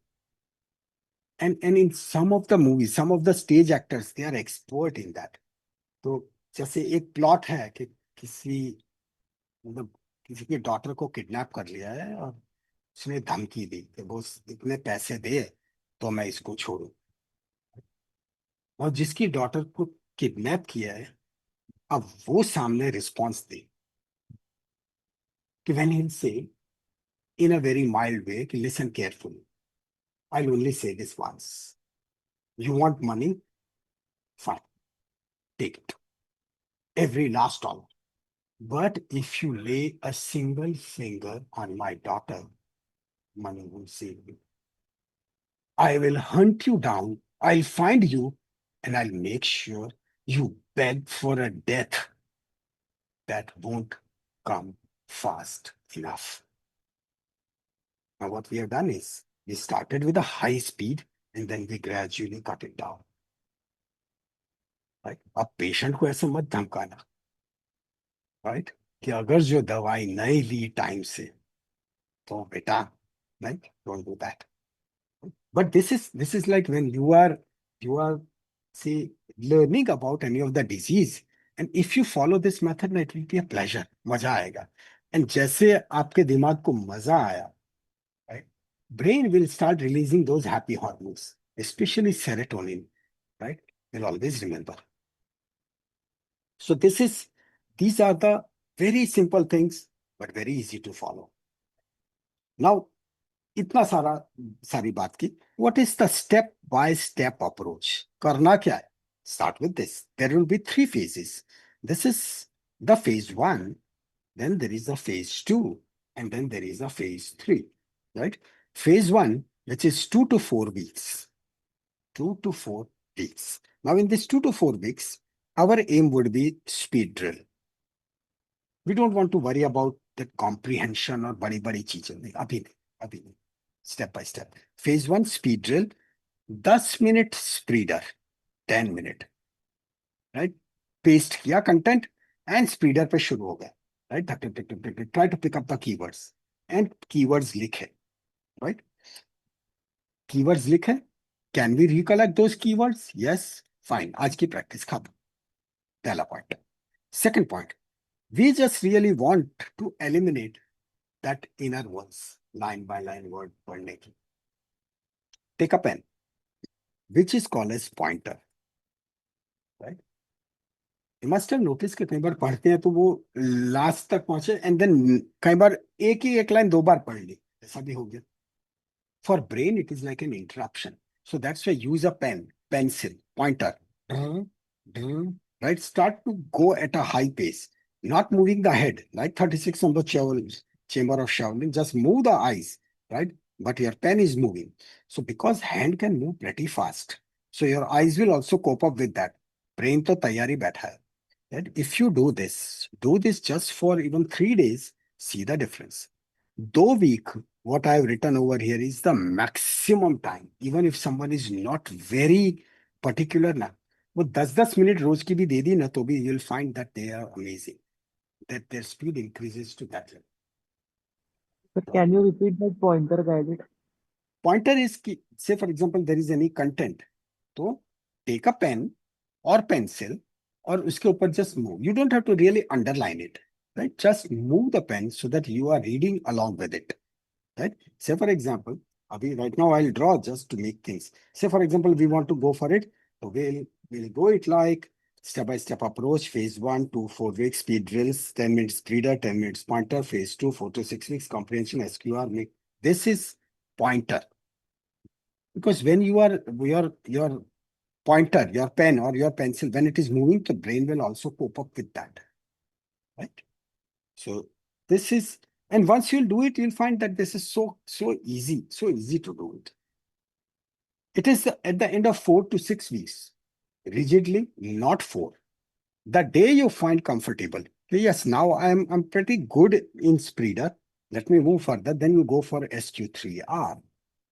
S1: And in some of the movies, some of the stage actors, they are expert in that. तो जैसे एक प्लॉट है कि मतलब किसी की डॉटर को किडनैप कर लिया है और उसने धमकी दी कि वो इतने पैसे दे तो मैं इसको छोड़ू, और जिसकी डॉटर को किडनैप किया है अब वो सामने रिस्पॉन्स दे कि व्हेन ही से इन अ वेरी माइल्ड वे कि listen carefully, I will only say this once, you want money, fine, take it, every last dollar. But if you lay a single finger on my daughter, money will save you. I will hunt you down, I'll find you, and I'll make sure you beg for a death that won't come fast enough. Now, what we have done is we started with a high speed and then we gradually cut it down. Right? अब patient को ऐसे मत धमकाना, right, कि अगर जो दवाई नहीं ली time से तो बेटा, right, don't do that. But this is like when you are say learning about any of the disease, and if you follow this method, it will be a pleasure, मजा आएगा. And जैसे आपके दिमाग को मजा आया, right, brain will start releasing those happy hormones, especially serotonin, right? You'll always remember. So these are the very simple things, but very easy to follow. Now, इतना सारी बात की, what is the step by step approach? करना क्या है? Start with this. There will be 3 phases. This is the phase 1, then there is a phase 2, and then there is a phase 3, right? Phase 1, which is 2 to 4 weeks. 2 to 4 weeks. Now in this 2 to 4 weeks, our aim would be speed drill. We don't want to worry about the comprehension or badi cheezeं नहीं, अभी नहीं. Step by step. Phase 1 speed drill, 10 minute spreader, 10 minute, right? Paste किया content and spreader पे शुरू हो गया, right? Try to pick up the keywords and keywords लिखे, right? Keywords लिखे. Can we recollect those keywords? Yes, fine. आज की practice खत्म. पहला point. Second point, we just really want to eliminate that inner ones, line by line word पढ़ने की. Take a pen, which is called as pointer, right? You must have noticed कि कई बार पढ़ते हैं तो वो लास्ट तक पहुंचे and then कई बार एक ही एक लाइन 2 बार पढ़ ली, ऐसा भी हो गया. For brain, it is like an interruption. So that's why use a pen, pencil, pointer, right? Start to go at a high pace, not moving the head, like 36 on the chamber of Shaolin, just move the eyes, right? But your pen is moving. So because hand can move pretty fast, so your eyes will also cope up with that. Brain to tayari baitha hai. Right? If you do this just for even 3 days, see the difference. 2 week, what I have written over here is the maximum time. Even if someone is not very particular ना, वो 10 minute रोज की भी दे दी ना तो भी you'll find that they are amazing, that their speed increases to that level.
S3: But can you repeat that pointer guided?
S1: Pointer is कि, say for example there is any content, तो take a pen or pencil और उसके ऊपर just move. You don't have to really underline it, right? Just move the pen so that you are reading along with it, right? Say for example, right now I'll draw just to make things. Say for example, we want to go for it. So we'll go it like step-by-step approach. Phase 1 to 4 weeks speed drills, 10 minutes spreader, 10 minutes pointer. Phase 2, 4 to 6 weeks comprehension, SQR. This is pointer. Because when you are your pointer, your pen or your pencil, when it is moving, the brain will also cope up with that, right? So this is, and once you'll do it, you'll find that this is so easy to do it. It is at the end of 4 to 6 weeks, rigidly, not 4. The day you find comfortable, yes, now I'm pretty good in spreader, let me move further, then you go for SQ3R.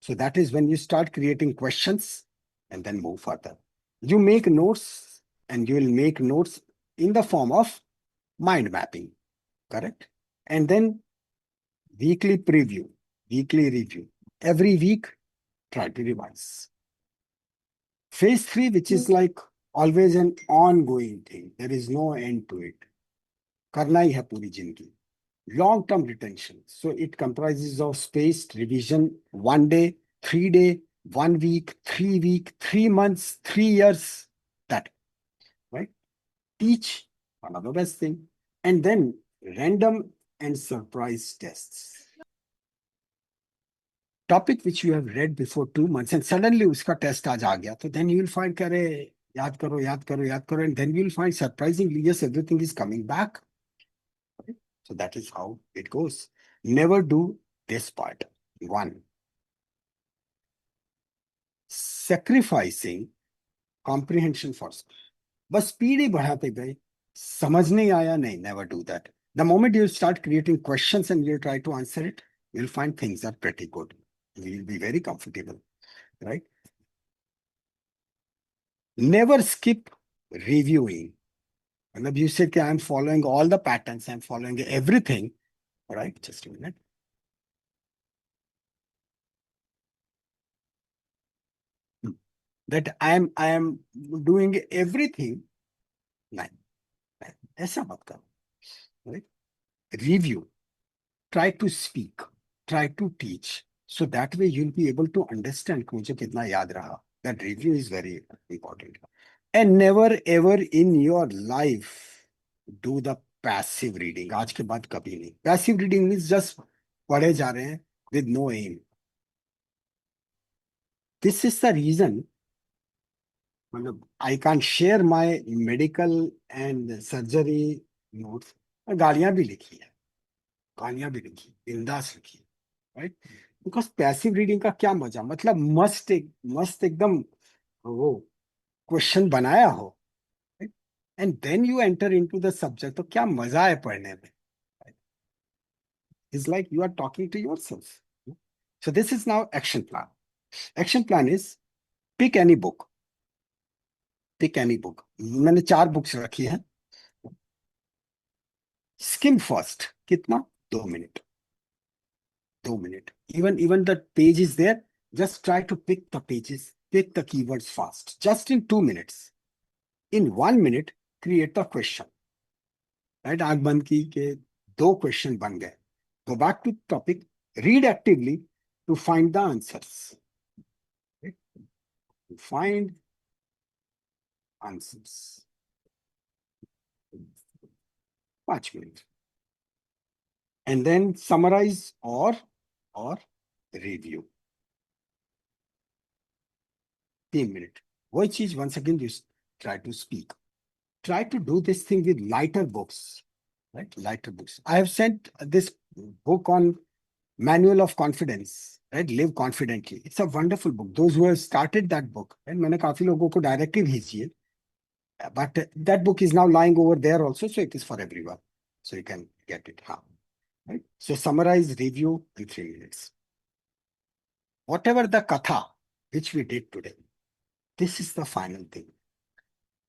S1: So that is when you start creating questions and then move further. You make notes and you will make notes in the form of mind mapping, correct? And then weekly preview, weekly review. Every week, try to revise. Phase 3, which is like always an ongoing thing. There is no end to it. करना ही है पूरी जिंदगी. Long-term retention. So it comprises of spaced revision, 1 day, 3 day, 1 week, 3 week, 3 months, 3 years. That, right? Teach, another best thing. And then random and surprise tests. Topic which you have read before 2 months and suddenly uska test aaj aa gaya. So then you will find kare, yaad karo, yaad karo, yaad karo. And then you will find surprisingly, yes, everything is coming back. Right? So that is how it goes. Never do this part. 1. Sacrificing comprehension for school. बस speed ही बढ़ाते गए, समझ नहीं आया, नहीं, never do that. The moment you start creating questions and you try to answer it, you'll find things are pretty good. You'll be very comfortable, right? Never skip reviewing. And you said, I'm following all the patterns, I'm following everything, right? Just a minute. That I am doing everything. नहीं, ऐसा मत करो, right? Review. Try to speak. Try to teach. So that way you'll be able to understand मुझे कितना याद रहा. That review is very important. And never ever in your life do the passive reading. आज के बाद कभी नहीं. Passive reading means just पढ़े जा रहे हैं with no aim. This is the reason I can't share my medical and surgery notes. गालियां भी लिखी है, कहानियां भी लिखी, बिंदास लिखी, right? Because passive reading का क्या मजा, मतलब मस्त एकदम वो क्वेश्चन बनाया हो, right? And then you enter into the subject, तो क्या मजा है पढ़ने में, right? It's like you are talking to yourself. So this is now action plan. Action plan is pick any book. Pick any book. मैंने 4 books रखी हैं. Skim first. कितना? 2 minutes. 2 minutes. Even the page is there. Just try to pick the pages. Pick the keywords fast. Just in 2 minutes. In 1 minute, create the question. Right? आँख बंद की के 2 question बन गए. Go back to topic. Read actively to find the answers. Right? To find answers. 5 minutes. And then summarize or review. 3 minutes. वही चीज once again you try to speak. Try to do this thing with lighter books, right? Lighter books. I have sent this book on Manual of Confidence, right? Live Confidently. It's a wonderful book. Those who have started that book, and मैंने काफी लोगों को directly भेजी है. But that book is now lying over there also, so it is for everyone. So you can get it. Right? So summarize, review in 3 minutes. Whatever the katha which we did today, this is the final thing.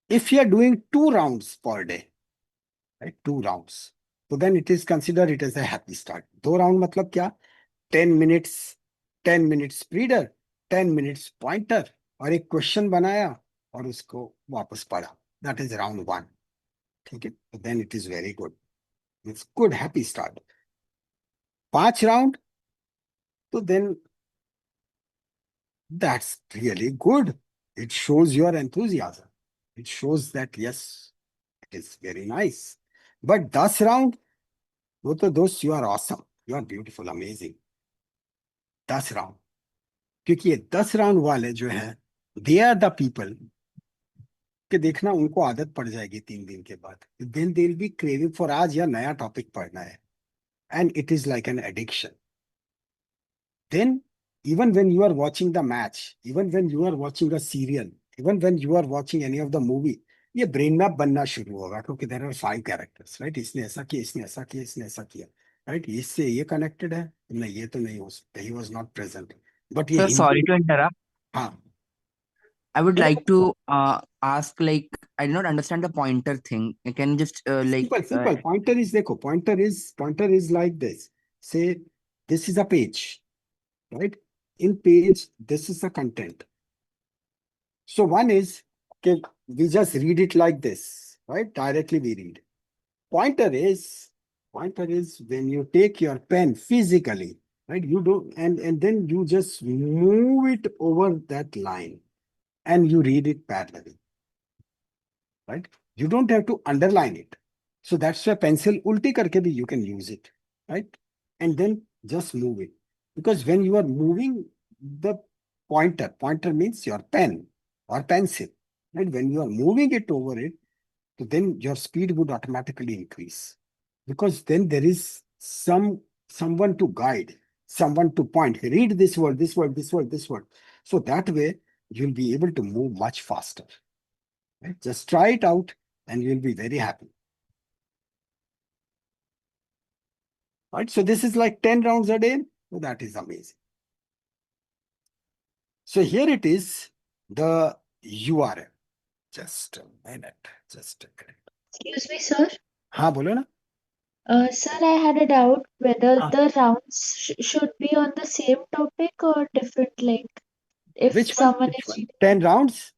S1: If you are doing 2 rounds per day, right? 2 rounds. So then it is considered it as a happy start. 2 round matlab kya? 10 minutes reader, 10 minutes pointer, और एक question बनाया और उसको वापस पढ़ा. That is round 1. ठीक है? So then it is very good. It's good, happy start. 5 round, so then that's really good. It shows your enthusiasm. It shows that yes, it is very nice. But 10 round, those you are awesome. You are beautiful, amazing. 10 round. क्योंकि ये 10 round वाले जो है, they are the people कि देखना उनको आदत पड़ जाएगी 3 दिन के बाद. Then they'll be craving for आज या नया टॉपिक पढ़ना है. And it is like an addiction. Then even when you are watching the match, even when you are watching a serial, even when you are watching any of the movie, ये brain map बनना शुरू होगा क्योंकि there are 5 characters, right? इसने ऐसा किया, इसने ऐसा किया, इसने ऐसा किया, right? इससे ये connected है, नहीं ये तो नहीं हो सकता, he was not present. But ये
S8: Sir, sorry to interrupt.
S1: हाँ.
S8: I would like to ask, like, I did not understand the pointer thing. Can you just like
S1: Simple. Pointer is देखो, pointer is like this. Say this is a page, right? In page, this is the content. So one is, okay, we just read it like this, right? Directly we read. Pointer is when you take your pen physically, right? You do, and then you just move it over that line and you read it parallelly, right? You don't have to underline it. So that's why pencil ulti karke bhi you can use it, right? And then just move it. Because when you are moving the pointer means your pen or pencil, right? When you are moving it over it, so then your speed would automatically increase. Because then there is someone to guide, someone to point. Read this word, this word, this word, this word. So that way you'll be able to move much faster. Right? Just try it out and you'll be very happy. Right? So this is like 10 rounds a day. So that is amazing. So here it is, the URL. Just a minute. Just a minute.
S7: Excuse me, sir.
S1: हाँ बोलो ना.
S7: Sir, I had a doubt whether
S1: हाँ.
S7: the rounds should be on the same topic or different. Like, if
S1: Which one?
S7: someone
S1: Which
S7: is
S1: one?
S7: reading
S1: 10 rounds?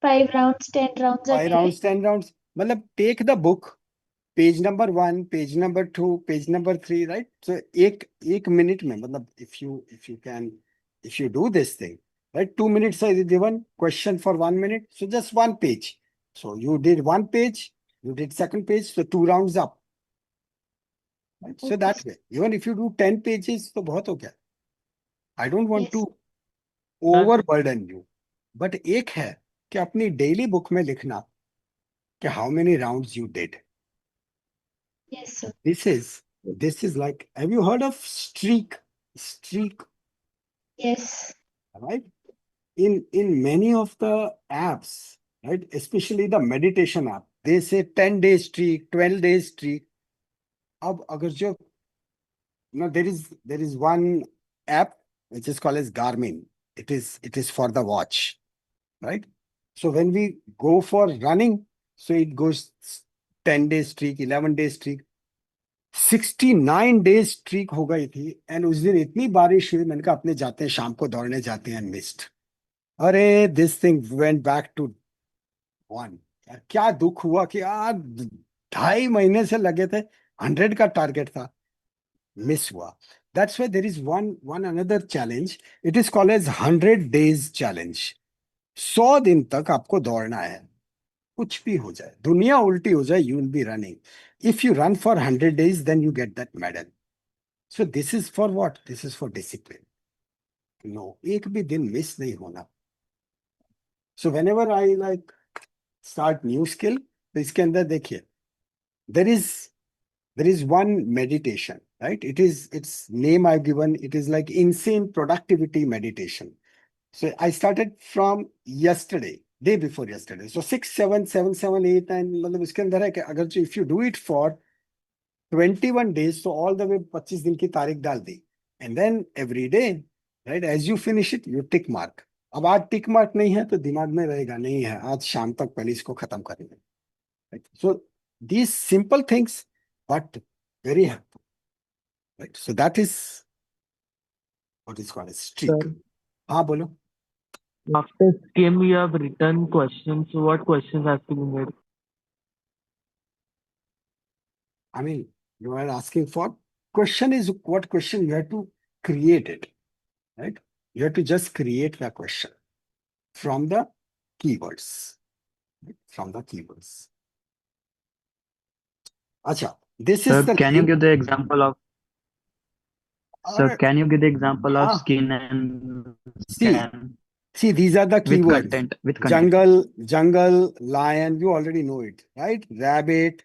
S7: 5 rounds, 10 rounds a
S1: 5
S7: day.
S1: rounds, 10 rounds. मतलब take the book, page number 1, page number 2, page number 3, right? So एक minute में, मतलब if you do this thing, right? 2 minutes is given, question for 1 minute, so just 1 page. So you did 1 page, you did 2nd page, so 2 rounds up. Right? So
S7: Okay,
S1: that way, even if you do 10 pages, तो बहुत हो गया. I don't want
S7: yes,
S1: to overburden you, but एक है कि अपनी daily book में लिखना कि how many rounds you did.
S7: yes, sir.
S1: This is like, have you heard of streak? Streak,
S7: Yes,
S1: right? In many of the apps, right? Especially the meditation app, they say 10-day streak, 12-day streak. अब अगर जो, there is one app which is called as Garmin. It is for the watch, right? So when we go for running, so it goes 10-day streak, 11-day streak. 69 days streak हो गई थी and उस दिन इतनी बारिश हुई, मैंने कहा अपने जाते हैं, शाम को दौड़ने जाते हैं, मिस्ड. अरे this thing went back to 1. यार क्या दुख हुआ कि यार 2.5 महीने से लगे थे, 100 का टारगेट था, मिस हुआ. That's why there is one another challenge. It is called as 100 days challenge. 100 दिन तक आपको दौड़ना है, कुछ भी हो जाए, दुनिया उल्टी हो जाए, you will B running. If you run for 100 days, then you get that medal. So this is for what? This is for discipline. No, एक भी दिन miss नहीं होना. So whenever I like start new skill, तो इसके अंदर देखिए, there is one meditation, right? Its name I've given. It is like insane productivity meditation. So I started from yesterday, day before yesterday. So 6, 7, 7, 7, 8, 9. मतलब इसके अंदर है कि अगर जो if you do it for 21 days, so all the way 25 दिन की तारीख डाल दी, and then every day, right, as you finish it, you tick mark. अब आज टिक मार्क नहीं है तो दिमाग में रहेगा, नहीं है, आज शाम तक पहले इसको खत्म करेंगे. Right? So these simple things, but very helpful. Right? So that is what is called a streak.
S3: Sir,
S1: हाँ बोलो.
S3: after scheme, you have written questions. So what questions have to be made?
S1: I mean, you are asking for question is what question you have to create it, right? You have to just create the question from the keywords, right? From the keywords. Acha, this is
S9: Sir,
S1: the
S9: can you
S1: name.
S9: give the example of Sir,
S1: Or,
S9: can you give the example of
S1: ah,
S9: skin and
S1: see,
S9: scan
S1: these are the
S9: with
S1: keywords.
S9: content with content?
S1: Jungle, lion, you already know it, right? Rabbit,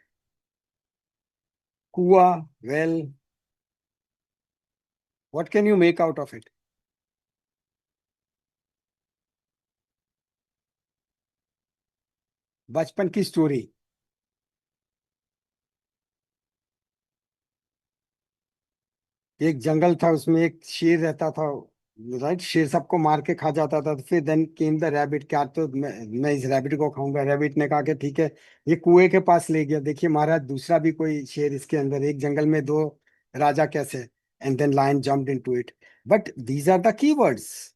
S1: kua, well. What can you make out of it? बचपन की story. एक जंगल था, उसमें एक शेर रहता था, right? शेर सबको मार के खा जाता था. फिर देन केम द रैबिट. क्या तो मैं इस रैबिट को खाऊंगा. रैबिट ने कहा कि ठीक है, ये कुएं के पास ले गया. देखिए महाराज, दूसरा भी कोई शेर इसके अंदर, एक जंगल में 2 राजा कैसे. And then lion jumped into it. But these are the keywords.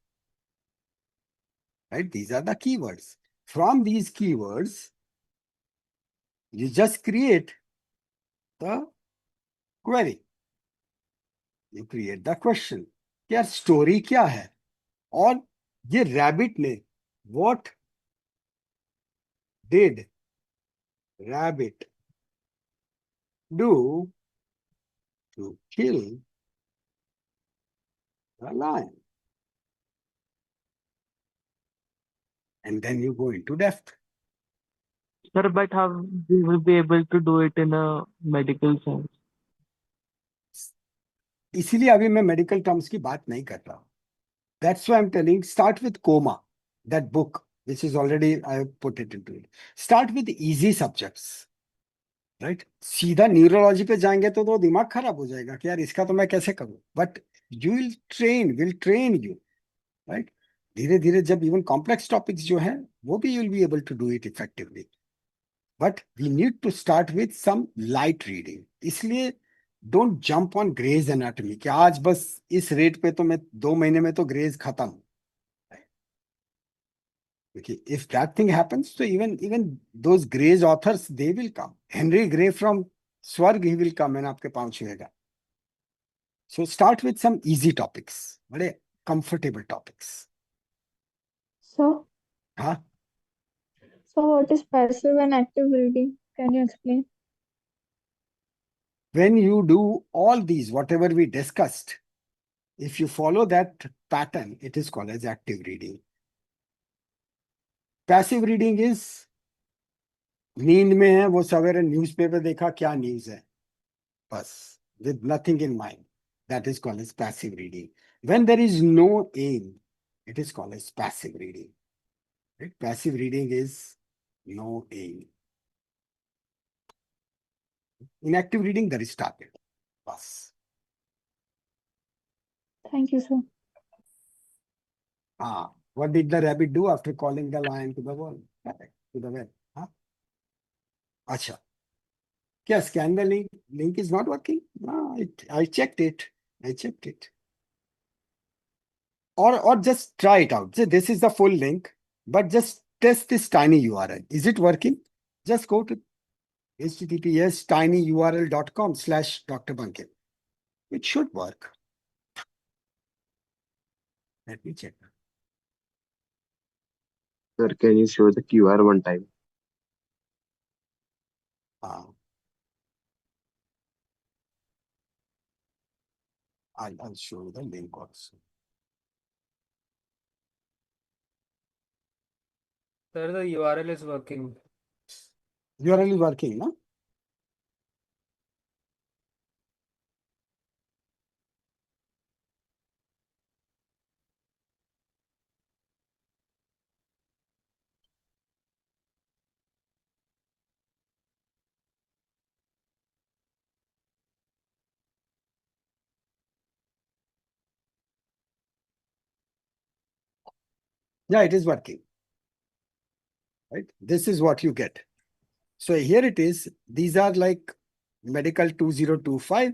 S1: right? These are the keywords. From these keywords, you just create the query. You create the question. यार story क्या है? और ये rabbit ने what did rabbit do to kill the lion? And then you go into depth.
S3: Sir, but how we will be able to do it in a medical sense?
S1: इसीलिए अभी मैं medical terms की बात नहीं कर रहा हूं. That's why I'm telling, start with Coma, that book, which is already, I put it into it. Start with easy subjects, right? सीधा न्यूरोलॉजी पे जाएंगे तो दिमाग खराब हो जाएगा कि यार इसका तो मैं कैसे करूं. But you will train you, right? धीरे धीरे जब even complex topics जो है वो भी you'll be able to do it effectively. But we need to start with some light reading. इसलिए don't jump on Grey's Anatomy कि आज बस इस रेट पे तो मैं 2 महीने में तो ग्रेज खत्म. Okay, if that thing happens, so even those Grey's authors, they will come. Henry Gray from Swarg, he will come and आपके पाँव छुएगा. So start with some easy topics, बड़े comfortable topics.
S5: So,
S1: हाँ,
S5: so what is passive and active reading? Can you explain?
S1: when you do all these, whatever we discussed, if you follow that pattern, it is called as active reading. Passive reading is नींद में है वो सवेरे newspaper देखा क्या news है बस, with nothing in mind. That is called as passive reading. When there is no aim, it is called as passive reading. Right? Passive reading is no aim. In active reading, there is target. Bas.
S5: Thank you, sir.
S1: What did the rabbit do after calling the lion to the wall? To the well. Acha. क्या scan the link? Link is not working? I checked it. Or just try it out. So this is the full link, but just test this tiny URL. Is it working? Just go to https tinyurl.com/Dr. Bankim. It should work. Let me check.
S10: Sir, can you show the QR one time?
S1: I'll show you the link also.
S11: Sir, the URL is working.
S1: URL is working, no? Yeah, it is working. Right? This is what you get. So here it is. These are like medical 2025.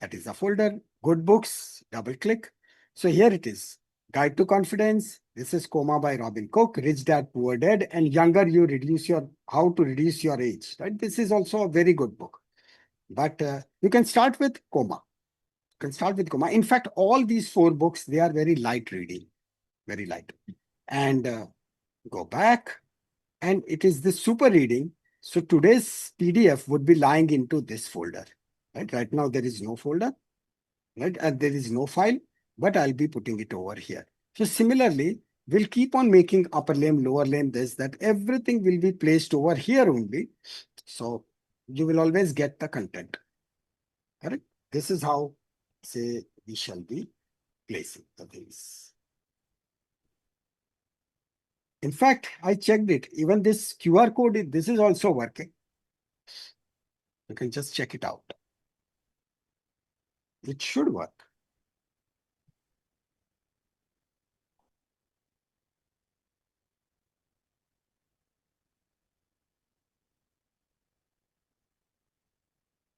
S1: That is the folder. Good books. Double click. So here it is. Guide to Confidence. This is Coma by Robin Cook. Rich Dad, Poor Dad. And Younger You Reduce Your, How to Reduce Your Age. Right? This is also a very good book. But you can start with Coma. In fact, all these 4 books, they are very light reading. Very light. And go back. And it is the super reading. So today's PDF would be lying into this folder. Right now there is no folder, right? And there is no file, but I'll be putting it over here. So similarly, we'll keep on making upper limb, lower limb, this, that, everything will be placed over here only. So you will always get the content. Correct? This is how, say, we shall be placing the things. In fact, I checked it. Even this QR code, this is also working. You can just check it out. It should work.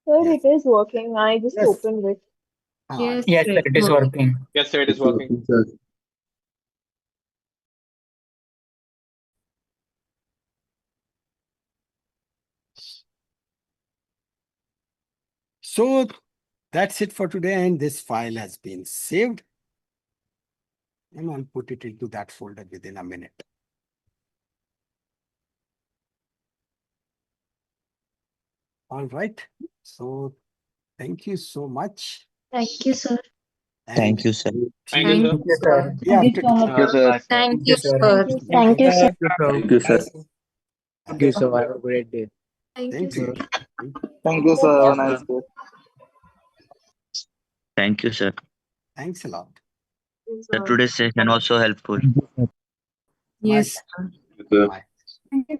S5: Sir,
S1: Yes.
S5: it is working. I just
S1: Yes.
S5: opened it.
S11: Yes, sir, it is working.
S6: Yes, sir, it is working.
S10: Sir.
S1: So that's it for today, and this file has been saved. And I'll put it into that folder within a minute. All right. So thank you so much.
S7: Thank you, sir.
S8: Thank you, sir.
S6: Thank you, sir.
S11: sir.
S1: Yeah,
S5: Thank you so much.
S12: Thank you, sir.
S5: Thank you, sir.
S4: Thank you, sir.
S10: Thank you, sir.
S11: Thank you, sir. Have a great day.
S7: Thank you,
S1: Thank
S7: sir.
S1: you.
S13: Thank you, sir. Have a nice day.
S8: Thank you, sir.
S1: Thanks a lot.
S8: Sir, today's session also helpful.
S12: Yes,
S1: Bye.
S12: sir.
S1: Bye.
S5: Thank you.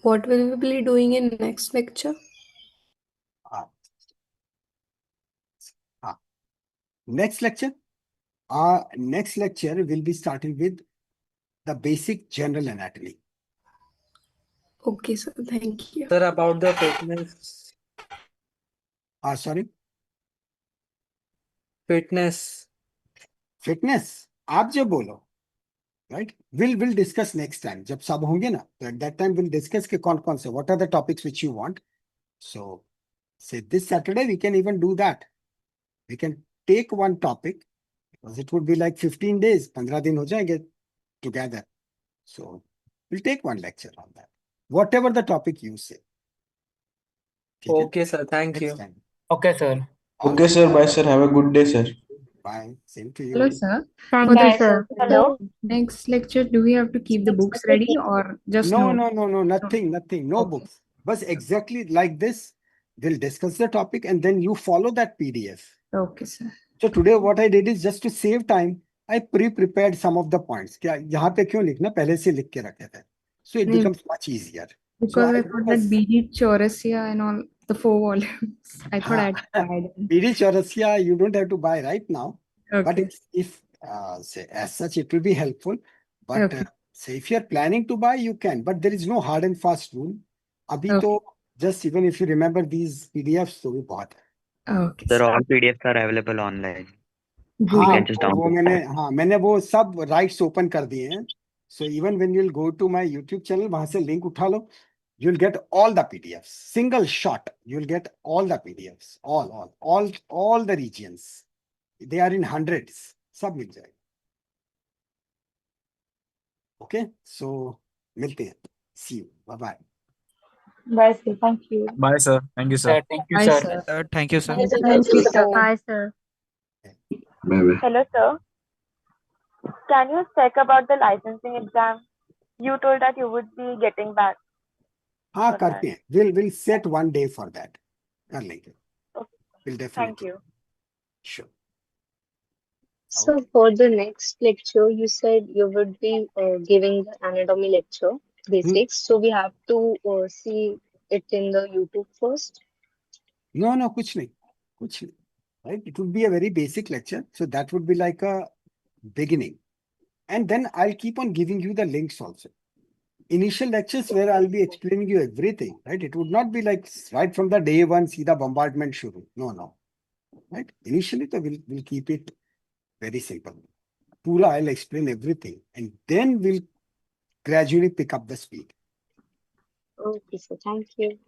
S12: What will we be doing in next lecture?
S1: Next lecture. Next lecture will be starting with the basic general anatomy.
S12: Okay, sir. Thank you.
S11: Sir, about the fitness.
S1: Sorry,
S11: Fitness.
S1: fitness. आप जो बोलो, right? We'll discuss next time. जब सब होंगे ना, at that time we'll discuss के कौन से. What are the topics which you want? So, say this Saturday we can even do that. We can take one topic because it would be like 15 days. 15 दिन हो जाएंगे together. So we'll take one lecture on that. Whatever the topic you say. ठीक है?
S11: Okay, sir. Thank
S1: Next
S11: you.
S1: time.
S11: Okay, sir.
S13: Okay, sir. Bye, sir. Have a good day, sir.
S1: Bye. Same to
S14: Hello,
S1: you.
S14: sir.
S2: Thank
S14: For
S2: you,
S14: the
S2: sir.
S4: Hello.
S14: next lecture, do we have to keep the books ready or just
S1: No,
S14: notes?
S1: nothing. No
S14: Okay.
S1: books. But exactly like this, we'll discuss the topic and then you follow that PDF.
S14: Okay, sir.
S1: So today what I did is just to save time, I pre-prepared some of the points. क्या यहाँ पे क्यों लिखना, पहले से लिख के रखे थे. So it
S14: नहीं,
S1: becomes much easier. So
S14: because I
S1: I
S14: thought that BD Chaurasia and all the 4 volumes. I thought I'd buy them.
S1: BD Chaurasia, you don't have to buy right now. But
S14: Okay.
S1: if say as such, it will be helpful. But
S14: Okay.
S1: say if you're planning to buy, you can. But there is no hard and fast rule. Abhi
S14: Okay.
S1: to just even if you remember these PDFs, so we bought.
S14: Okay,
S8: Sir,
S14: sir.
S8: all PDFs are available online.
S14: Good.
S8: can just download
S1: मैंने वो सब rights open कर दिए हैं. So even when you'll go to my YouTube channel, वहां से link उठा लो. You'll get all the PDFs. Single shot. You'll get all the PDFs. All the regions. They are in hundreds. सब मिल जाएगा. Okay, so मिलते हैं. See you. Bye bye.
S5: Bye, sir. Thank you.
S11: Bye, sir. Thank you, sir. Thank you,
S14: Bye,
S11: sir.
S14: sir.
S11: Thank you, sir.
S2: Thank you, sir. Bye, sir.
S10: Bye-bye.
S15: Hello, sir. Can you check about the licensing exam? You told that you would be getting back.
S1: हाँ
S15: for
S1: करते
S15: that.
S1: हैं. We'll set one day for that. कर लेंगे.
S15: Okay.
S1: We'll
S15: Thank
S1: definitely.
S15: you.
S1: Sure.
S4: So for the next lecture, you said you would be giving the anatomy lecture basics. So we have to see it in the YouTube first.
S1: No, कुछ नहीं. Right? It would be a very basic lecture. So that would be like a beginning. And then I'll keep on giving you the links also. Initial lectures where I'll be explaining you everything, right? It would not be like right from the day one, see the bombardment shuru. No. Right? Initially, we'll keep it very simple. Pura, I'll explain everything. And then we'll gradually pick up the speed.
S4: Okay, so thank you.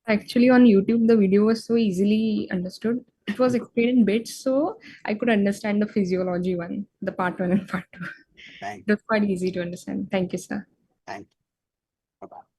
S14: Actually, on YouTube, the video was so easily understood. It was explained in bits, so I could understand the physiology one, the part 1 and part 2.
S1: Thank
S14: It was quite easy to understand. Thank you, sir.
S1: you. Bye-bye.